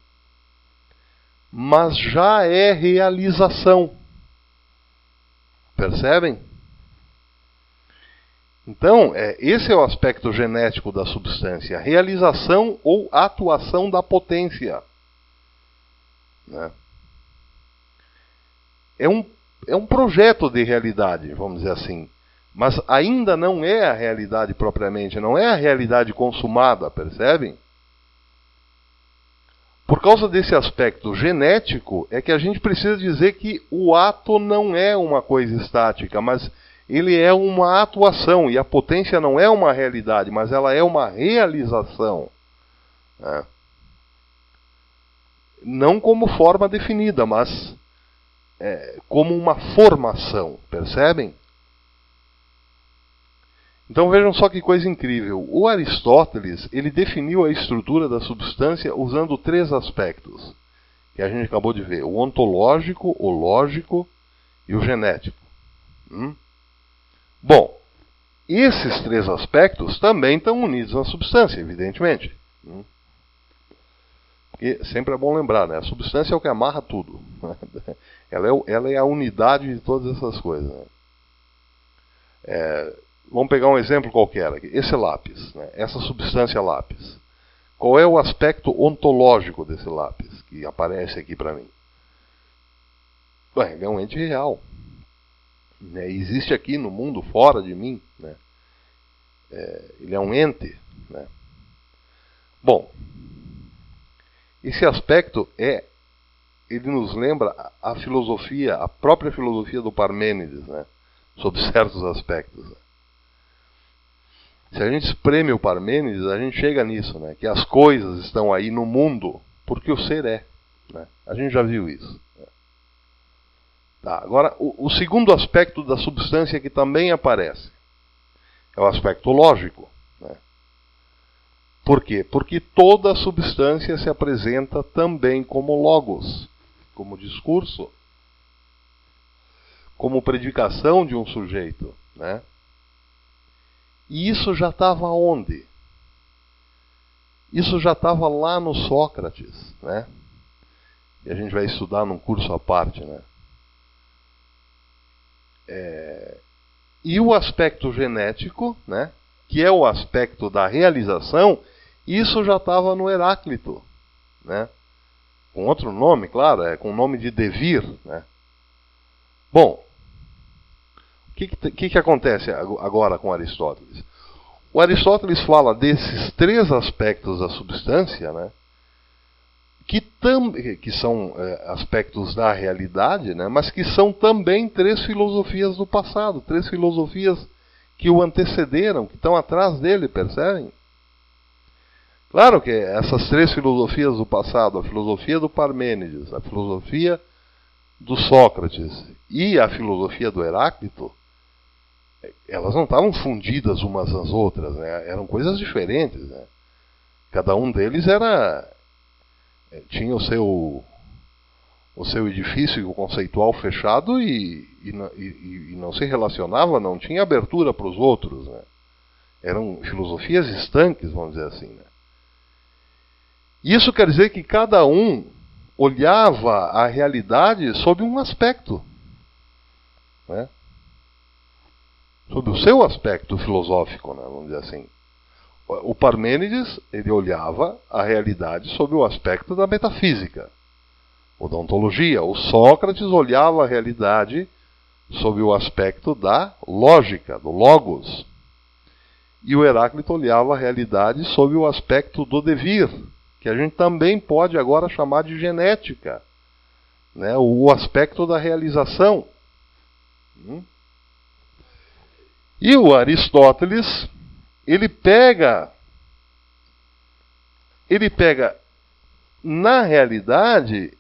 Mas já é realização. Percebem? Então, esse é o aspecto genético da substância. Realização ou atuação da potência. Né? É um projeto de realidade, vamos dizer assim. Mas ainda não é a realidade propriamente. Não é a realidade consumada, percebem? Por causa desse aspecto genético, é que a gente precisa dizer que o ato não é uma coisa estática, mas ele é uma atuação, e a potência não é uma realidade, mas ela é uma realização. Né? Não como forma definida, mas como uma formação, percebem? Então vejam só que coisa incrível. O Aristóteles, ele definiu a estrutura da substância usando 3 aspectos, que a gente acabou de ver: o ontológico, o lógico e o genético. Bom, esses 3 aspectos também estão unidos na substância, evidentemente. Porque sempre é bom lembrar, né? A substância é o que amarra tudo. Ela é a unidade de todas essas coisas. Né? Vamos pegar um exemplo qualquer aqui. Esse lápis, né? Essa substância lápis. Qual é o aspecto ontológico desse lápis que aparece aqui para mim? Bem, ele é um ente real. Né? Existe aqui no mundo fora de mim. Né? Ele é um ente. Né? Bom, esse aspecto ele nos lembra a filosofia, a própria filosofia do Parmênides, né? Sobre certos aspectos. Né? Se a gente espreme o Parmênides, a gente chega nisso, né? Que as coisas estão aí no mundo porque o ser é. Né? A gente já viu isso. Né? Tá, agora, o segundo aspecto da substância que também aparece é o aspecto lógico. Né? Por quê? Porque toda substância se apresenta também como logos, como discurso, como predicação de um sujeito. Né? E isso já estava onde? Isso já estava lá no Sócrates, né? E a gente vai estudar num curso à parte, né? E o aspecto genético, né? Que é o aspecto da realização, isso já estava no Heráclito, né? Com outro nome, claro, com o nome de devir, né? Bom, o que acontece agora com Aristóteles? O Aristóteles fala desses 3 aspectos da substância, né, que são aspectos da realidade, né, mas que são também 3 filosofias do passado, 3 filosofias que o antecederam, que estão atrás dele, percebem? Claro que essas 3 filosofias do passado, a filosofia do Parmênides, a filosofia do Sócrates e a filosofia do Heráclito, elas não estavam fundidas umas às outras, né? Eram coisas diferentes. Né? Cada um deles tinha o seu edifício conceitual fechado e não se relacionava, não tinha abertura para os outros. Né? Eram filosofias estanques, vamos dizer assim. Né? Isso quer dizer que cada um olhava a realidade sob um aspecto, né? Sob o seu aspecto filosófico, né? Vamos dizer assim. O Parmênides, ele olhava a realidade sob o aspecto da metafísica, ou da ontologia. O Sócrates olhava a realidade sob o aspecto da lógica, do logos. E o Heráclito olhava a realidade sob o aspecto do devir, que a gente também pode agora chamar de genética, né? O aspecto da realização. E o Aristóteles, ele pega na realidade,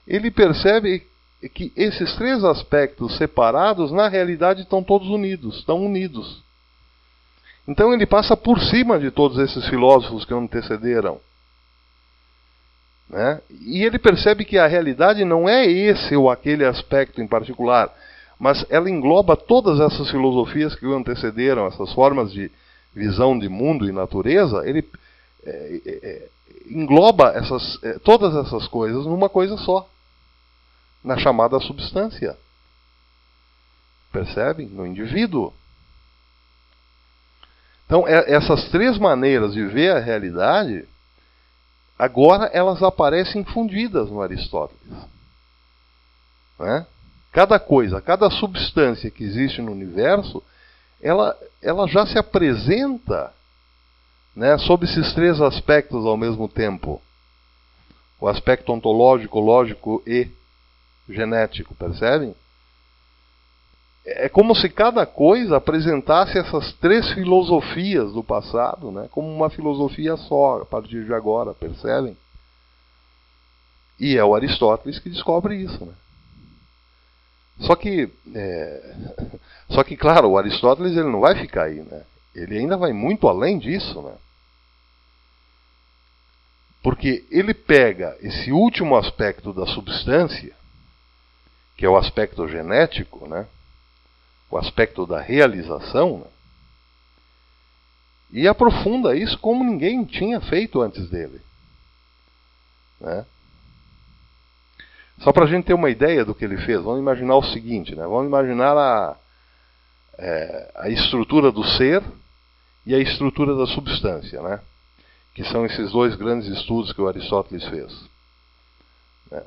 ele percebe que esses três aspectos separados, na realidade, estão todos unidos, estão unidos. Então ele passa por cima de todos esses filósofos que o antecederam, né? E ele percebe que a realidade não é esse ou aquele aspecto em particular, mas ela engloba todas essas filosofias que o antecederam, essas formas de visão de mundo e natureza. Ele engloba todas essas coisas numa coisa só, na chamada substância. Percebem? No indivíduo. Então, essas três maneiras de ver a realidade, agora elas aparecem fundidas no Aristóteles, né? Cada coisa, cada substância que existe no universo, ela já se apresenta, né, sob esses três aspectos ao mesmo tempo. O aspecto ontológico, lógico e genético, percebem? É como se cada coisa apresentasse essas três filosofias do passado, né, como uma filosofia só, a partir de agora, percebem? E é o Aristóteles que descobre isso, né? Só que, claro, o Aristóteles ele não vai ficar aí, né? Ele ainda vai muito além disso, né? Porque ele pega esse último aspecto da substância, que é o aspecto genético, né? O aspecto da realização, né? E aprofunda isso como ninguém tinha feito antes dele, né? Só para a gente ter uma ideia do que ele fez, vamos imaginar o seguinte, né? Vamos imaginar a estrutura do ser e a estrutura da substância, né? Que são esses dois grandes estudos que o Aristóteles fez, né?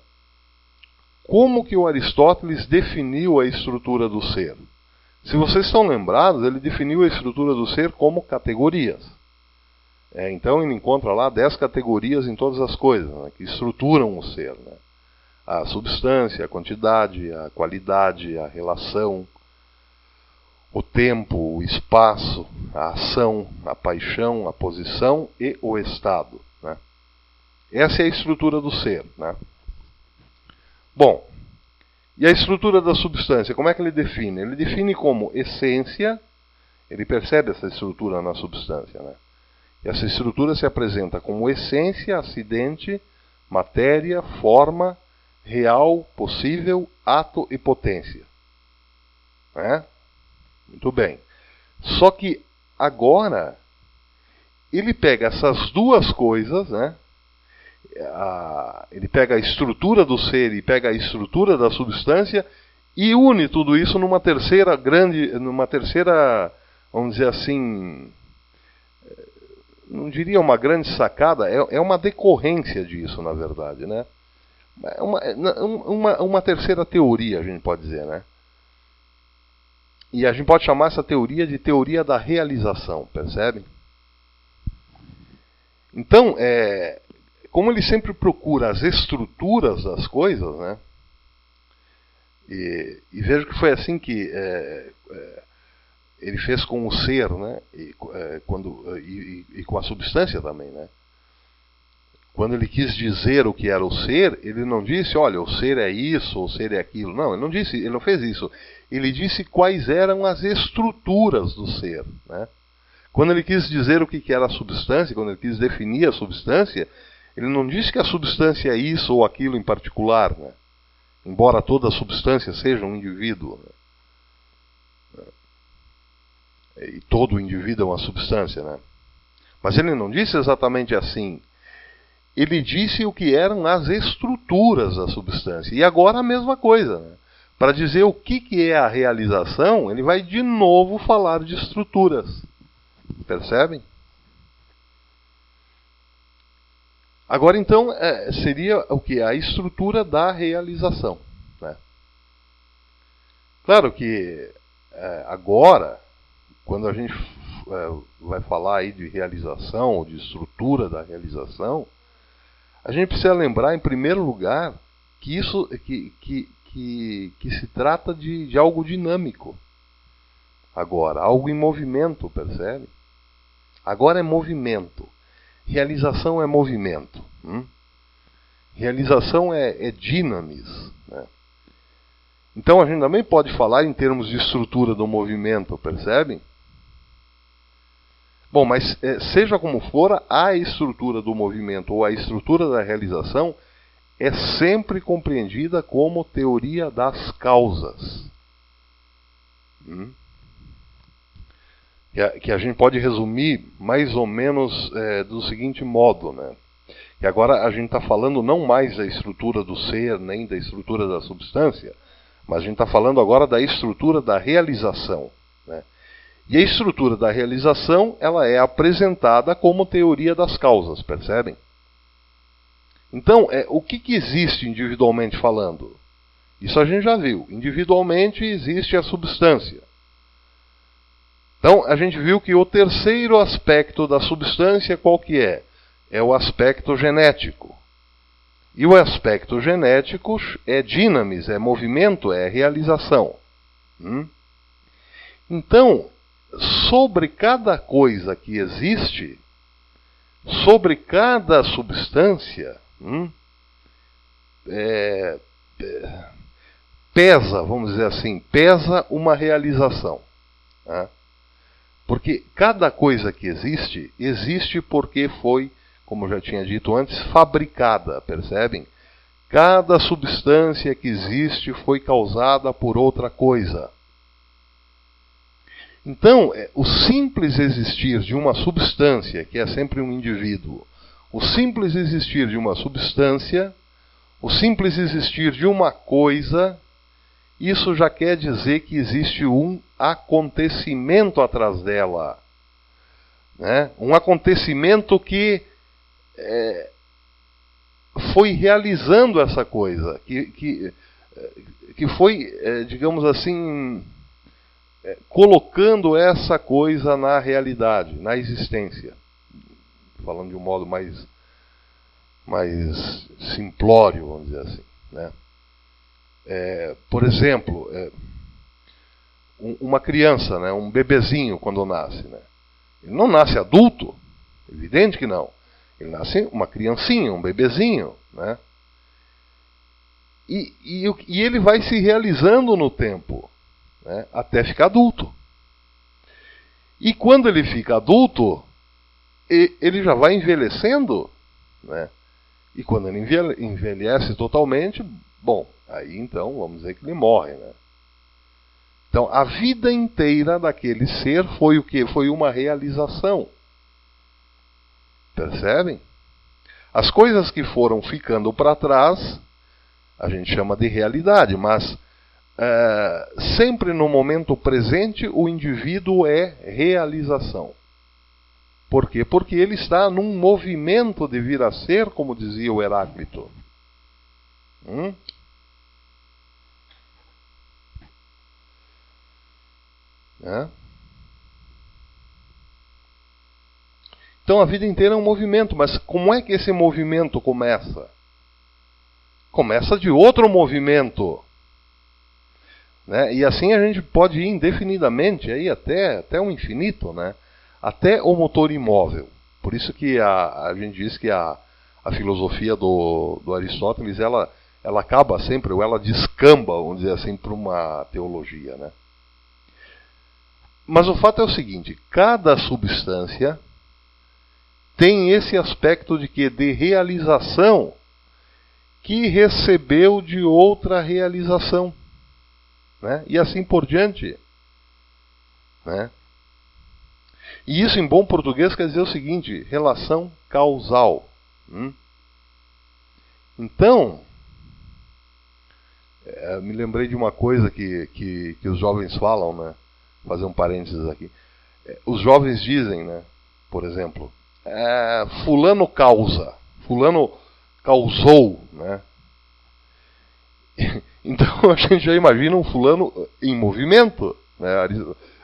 Como que o Aristóteles definiu a estrutura do ser? Se vocês estão lembrados, ele definiu a estrutura do ser como categorias. Então ele encontra lá 10 categorias em todas as coisas, né, que estruturam o ser, né? A substância, a quantidade, a qualidade, a relação, o tempo, o espaço, a ação, a paixão, a posição e o estado, né? Essa é a estrutura do ser, né? Bom, e a estrutura da substância, como é que ele define? Ele define como essência, ele percebe essa estrutura na substância, né? E essa estrutura se apresenta como essência, acidente, matéria, forma, real, possível, ato e potência, né? Muito bem. Só que agora ele pega essas duas coisas, né? Ele pega a estrutura do ser e pega a estrutura da substância e une tudo isso numa terceira, vamos dizer assim, não diria uma grande sacada, é uma decorrência disso, na verdade, né? Uma terceira teoria, a gente pode dizer, né? E a gente pode chamar essa teoria de teoria da realização, percebe? Então, como ele sempre procura as estruturas das coisas, né? E vejo que foi assim que ele fez com o ser, né? E com a substância também, né? Quando ele quis dizer o que era o ser, ele não disse, olha, o ser é isso, o ser é aquilo. Não, ele não fez isso. Ele disse quais eram as estruturas do ser, né? Quando ele quis dizer o que era a substância, quando ele quis definir a substância, ele não disse que a substância é isso ou aquilo em particular, né? Embora toda a substância seja um indivíduo, né? E todo indivíduo é uma substância, né? Mas ele não disse exatamente assim. ele disse o que eram as estruturas da substância. E agora a mesma coisa, né? Para dizer o que é a realização, ele vai de novo falar de estruturas. Percebem? Agora então, seria o que? A estrutura da realização, né? Claro que agora, quando a gente vai falar aí de realização, ou de estrutura da realização, a gente precisa lembrar, em primeiro lugar, que isso que se trata de algo dinâmico. Agora, algo em movimento, percebe? Agora é movimento. Realização é movimento. Realização é dinamis, né? Então a gente também pode falar em termos de estrutura do movimento, percebem? Bom, mas seja como for, a estrutura do movimento ou a estrutura da realização é sempre compreendida como teoria das causas. Que a gente pode resumir mais ou menos do seguinte modo, né? Que agora a gente está falando não mais da estrutura do ser, nem da estrutura da substância, mas a gente está falando agora da estrutura da realização, né? E a estrutura da realização, ela é apresentada como teoria das causas, percebem? Então, o que existe individualmente falando? Isso a gente já viu. Individualmente existe a substância. Então, a gente viu que o terceiro aspecto da substância qual que é? É o aspecto genético. E o aspecto genético é dinamis, é movimento, é realização. Então, sobre cada coisa que existe, sobre cada substância, pesa, vamos dizer assim, pesa uma realização, né? Porque cada coisa que existe, existe porque foi, como eu já tinha dito antes, fabricada, percebem? Cada substância que existe foi causada por outra coisa. Então, o simples existir de uma substância, que é sempre um indivíduo, o simples existir de uma substância, o simples existir de uma coisa, isso já quer dizer que existe um acontecimento atrás dela, né? Um acontecimento que foi realizando essa coisa, que foi, digamos assim, colocando essa coisa na realidade, na existência. Falando de um modo mais simplório, vamos dizer assim, né? Por exemplo, uma criança, né, um bebezinho quando nasce, né? Ele não nasce adulto, evidente que não. Ele nasce uma criancinha, um bebezinho, né? E ele vai se realizando no tempo, né, até ficar adulto. E quando ele fica adulto, ele já vai envelhecendo, né? E quando ele envelhece totalmente, bom, aí então vamos dizer que ele morre, né? Então a vida inteira daquele ser foi o quê? Foi uma realização. Percebem? As coisas que foram ficando para trás, a gente chama de realidade, mas sempre no momento presente o indivíduo é realização. Por quê? Porque ele está num movimento de vir a ser, como dizia o Heráclito. Então a vida inteira é um movimento, mas como é que esse movimento começa? Começa de outro movimento, né? E assim a gente pode ir indefinidamente, aí até o infinito, né? Até o motor imóvel. Por isso que a gente diz que a filosofia do Aristóteles, ela acaba sempre, ou ela descamba, vamos dizer assim, para uma teologia, né? Mas o fato é o seguinte, cada substância tem esse aspecto de que de realização que recebeu de outra realização, né? E assim por diante, né? E isso em bom português quer dizer o seguinte, relação causal. Então, me lembrei de uma coisa que os jovens falam, né? Vou fazer um parênteses aqui. Os jovens dizem, né? Por exemplo, fulano causa, fulano causou, né? Então a gente já imagina um fulano em movimento, né?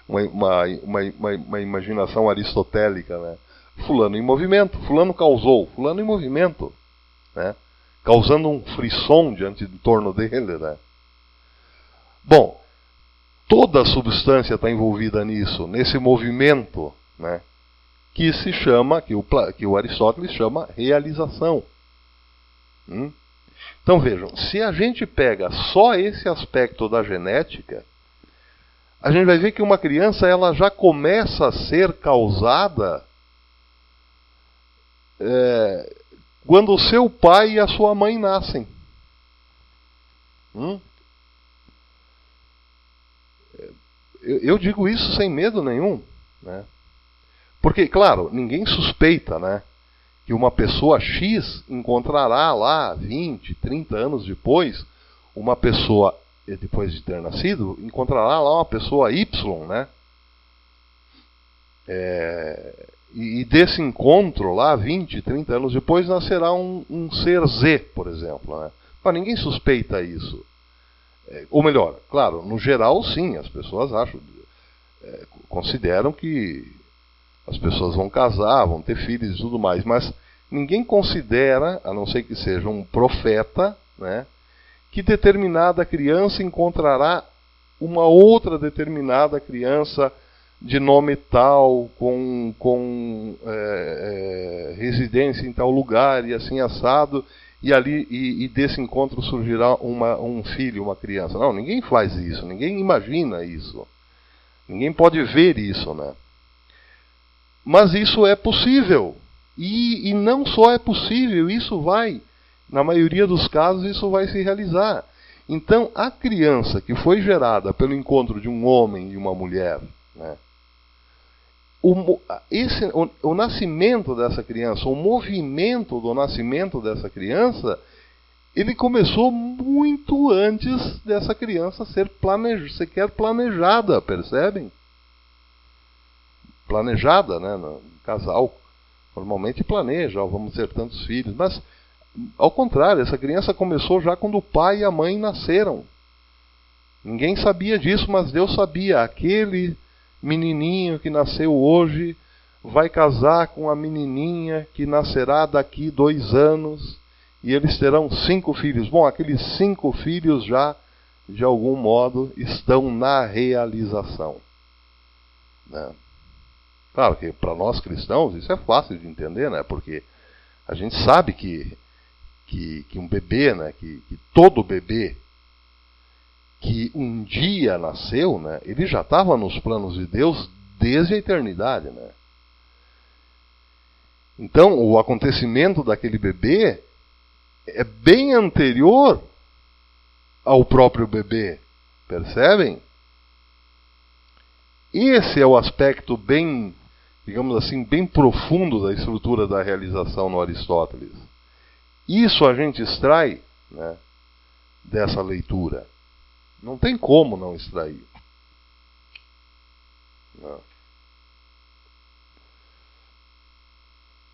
Uma imaginação aristotélica, né? Fulano em movimento, fulano causou, fulano em movimento, né? Causando um frisson diante do torno dele, né? Bom, toda a substância está envolvida nisso, nesse movimento, né? Que se chama, que o Aristóteles chama realização. Então vejam, se a gente pega só esse aspecto da genética, a gente vai ver que uma criança ela já começa a ser causada quando o seu pai e a sua mãe nascem. Eu digo isso sem medo nenhum, né? Porque, claro, ninguém suspeita, né, que uma pessoa X encontrará lá 20, 30 anos depois, uma pessoa, depois de ter nascido, encontrará lá uma pessoa Y, né? E desse encontro lá, 20, 30 anos depois, nascerá um ser Z, por exemplo, né? Mas ninguém suspeita isso. Ou melhor, claro, no geral sim, as pessoas consideram que as pessoas vão casar, vão ter filhos e tudo mais, mas ninguém considera, a não ser que seja um profeta, né, que determinada criança encontrará uma outra determinada criança de nome tal, com residência em tal lugar e assim assado, e ali e desse encontro surgirá um filho, uma criança. Não, ninguém faz isso, ninguém imagina isso. Ninguém pode ver isso, né? Mas isso é possível. E não só é possível, isso vai, na maioria dos casos, isso vai se realizar. Então, a criança que foi gerada pelo encontro de um homem e uma mulher, né, o nascimento dessa criança, o movimento do nascimento dessa criança, ele começou muito antes dessa criança ser sequer planejada, percebem? Planejada, né? O casal normalmente planeja, vamos ter tantos filhos, mas ao contrário, essa criança começou já quando o pai e a mãe nasceram. Ninguém sabia disso, mas Deus sabia. Aquele menininho que nasceu hoje vai casar com a menininha que nascerá daqui 2 anos e eles terão 5 filhos. Bom, aqueles 5 filhos já, de algum modo, estão na realização, né? Claro que para nós cristãos isso é fácil de entender, né? Porque a gente sabe que um bebê, né? Que todo bebê que um dia nasceu, né? Ele já estava nos planos de Deus desde a eternidade, né? Então, o acontecimento daquele bebê é bem anterior ao próprio bebê, percebem? Esse é o aspecto bem, digamos assim, bem profundo da estrutura da realização no Aristóteles. Isso a gente extrai, né, dessa leitura. Não tem como não extrair. Não.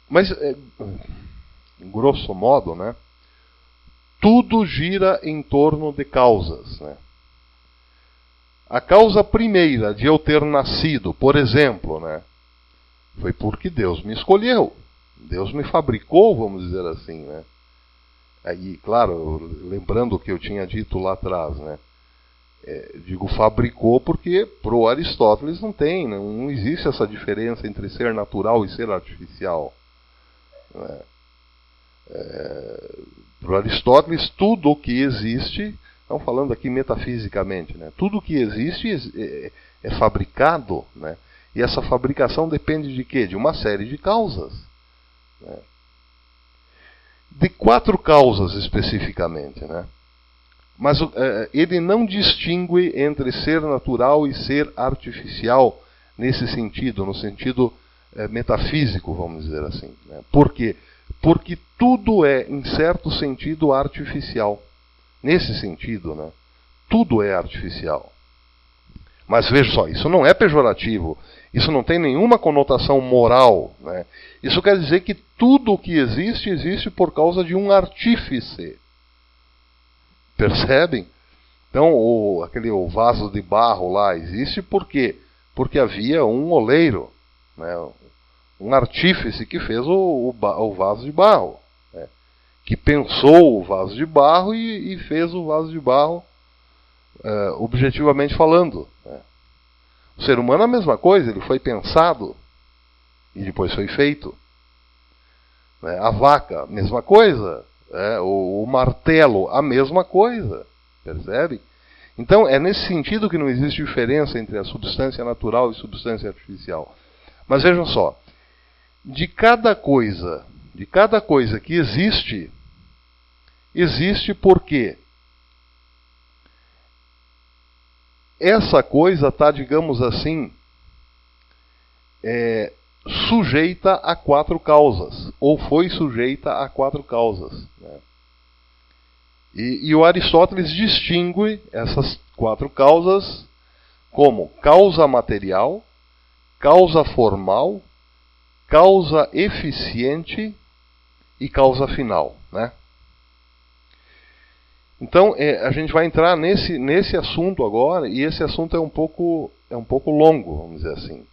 Mas, grosso modo, né, tudo gira em torno de causas, né? A causa primeira de eu ter nascido, por exemplo, né, foi porque Deus me escolheu. Deus me fabricou, vamos dizer assim, né? Aí, claro, lembrando o que eu tinha dito lá atrás, né? Digo fabricou porque para o Aristóteles não existe essa diferença entre ser natural e ser artificial, né? Para o Aristóteles, tudo o que existe, estamos falando aqui metafisicamente, né? Tudo o que existe é fabricado, né? E essa fabricação depende de quê? De uma série de causas, né? De 4 causas especificamente, né? Mas ele não distingue entre ser natural e ser artificial nesse sentido, no sentido metafísico, vamos dizer assim, né? Por quê? Porque tudo é, em certo sentido, artificial. Nesse sentido, né? Tudo é artificial. Mas veja só, isso não é pejorativo. Isso não tem nenhuma conotação moral, né? Isso quer dizer que tudo o que existe, existe por causa de um artífice. Percebem? Então, o vaso de barro lá existe por quê? Porque havia um oleiro, né? Um artífice que fez o vaso de barro, né? Que pensou o vaso de barro e fez o vaso de barro, objetivamente falando, né? O ser humano é a mesma coisa, ele foi pensado e depois foi feito, né? A vaca, a mesma coisa, o martelo, a mesma coisa, percebe? Então é nesse sentido que não existe diferença entre a substância natural e substância artificial. Mas vejam só, de cada coisa que existe, existe porque essa coisa está, digamos assim, sujeita a 4 causas, ou foi sujeita a 4 causas, né? E o Aristóteles distingue essas 4 causas como causa material, causa formal, causa eficiente e causa final, né? Então, a gente vai entrar nesse assunto agora, e esse assunto é um pouco longo, vamos dizer assim.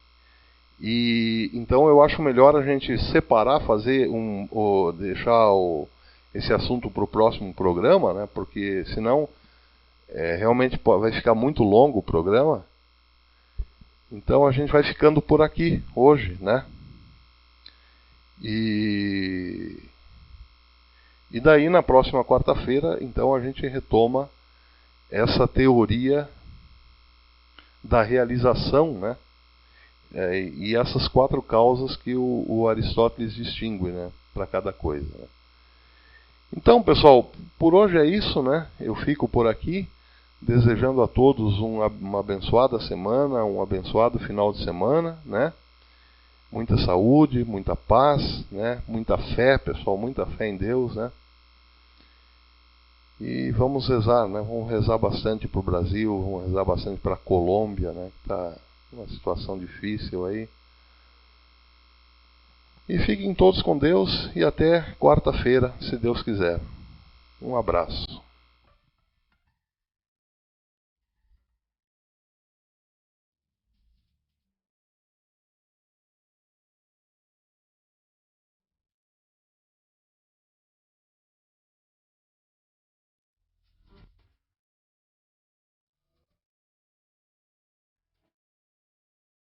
E então eu acho melhor a gente separar, deixar esse assunto para o próximo programa, né? Porque senão realmente vai ficar muito longo o programa. Então a gente vai ficando por aqui hoje, né? E daí na próxima quarta-feira, então a gente retoma essa teoria da realização, né? E essas 4 causas que o Aristóteles distingue, né, para cada coisa, né? Então, pessoal, por hoje é isso, né? Eu fico por aqui, desejando a todos uma abençoada semana, um abençoado final de semana, né? Muita saúde, muita paz, né? Muita fé, pessoal, muita fé em Deus, né? E vamos rezar, né? Vamos rezar bastante para o Brasil, vamos rezar bastante para a Colômbia, né? Que está uma situação difícil aí. E fiquem todos com Deus e até quarta-feira, se Deus quiser. Um abraço.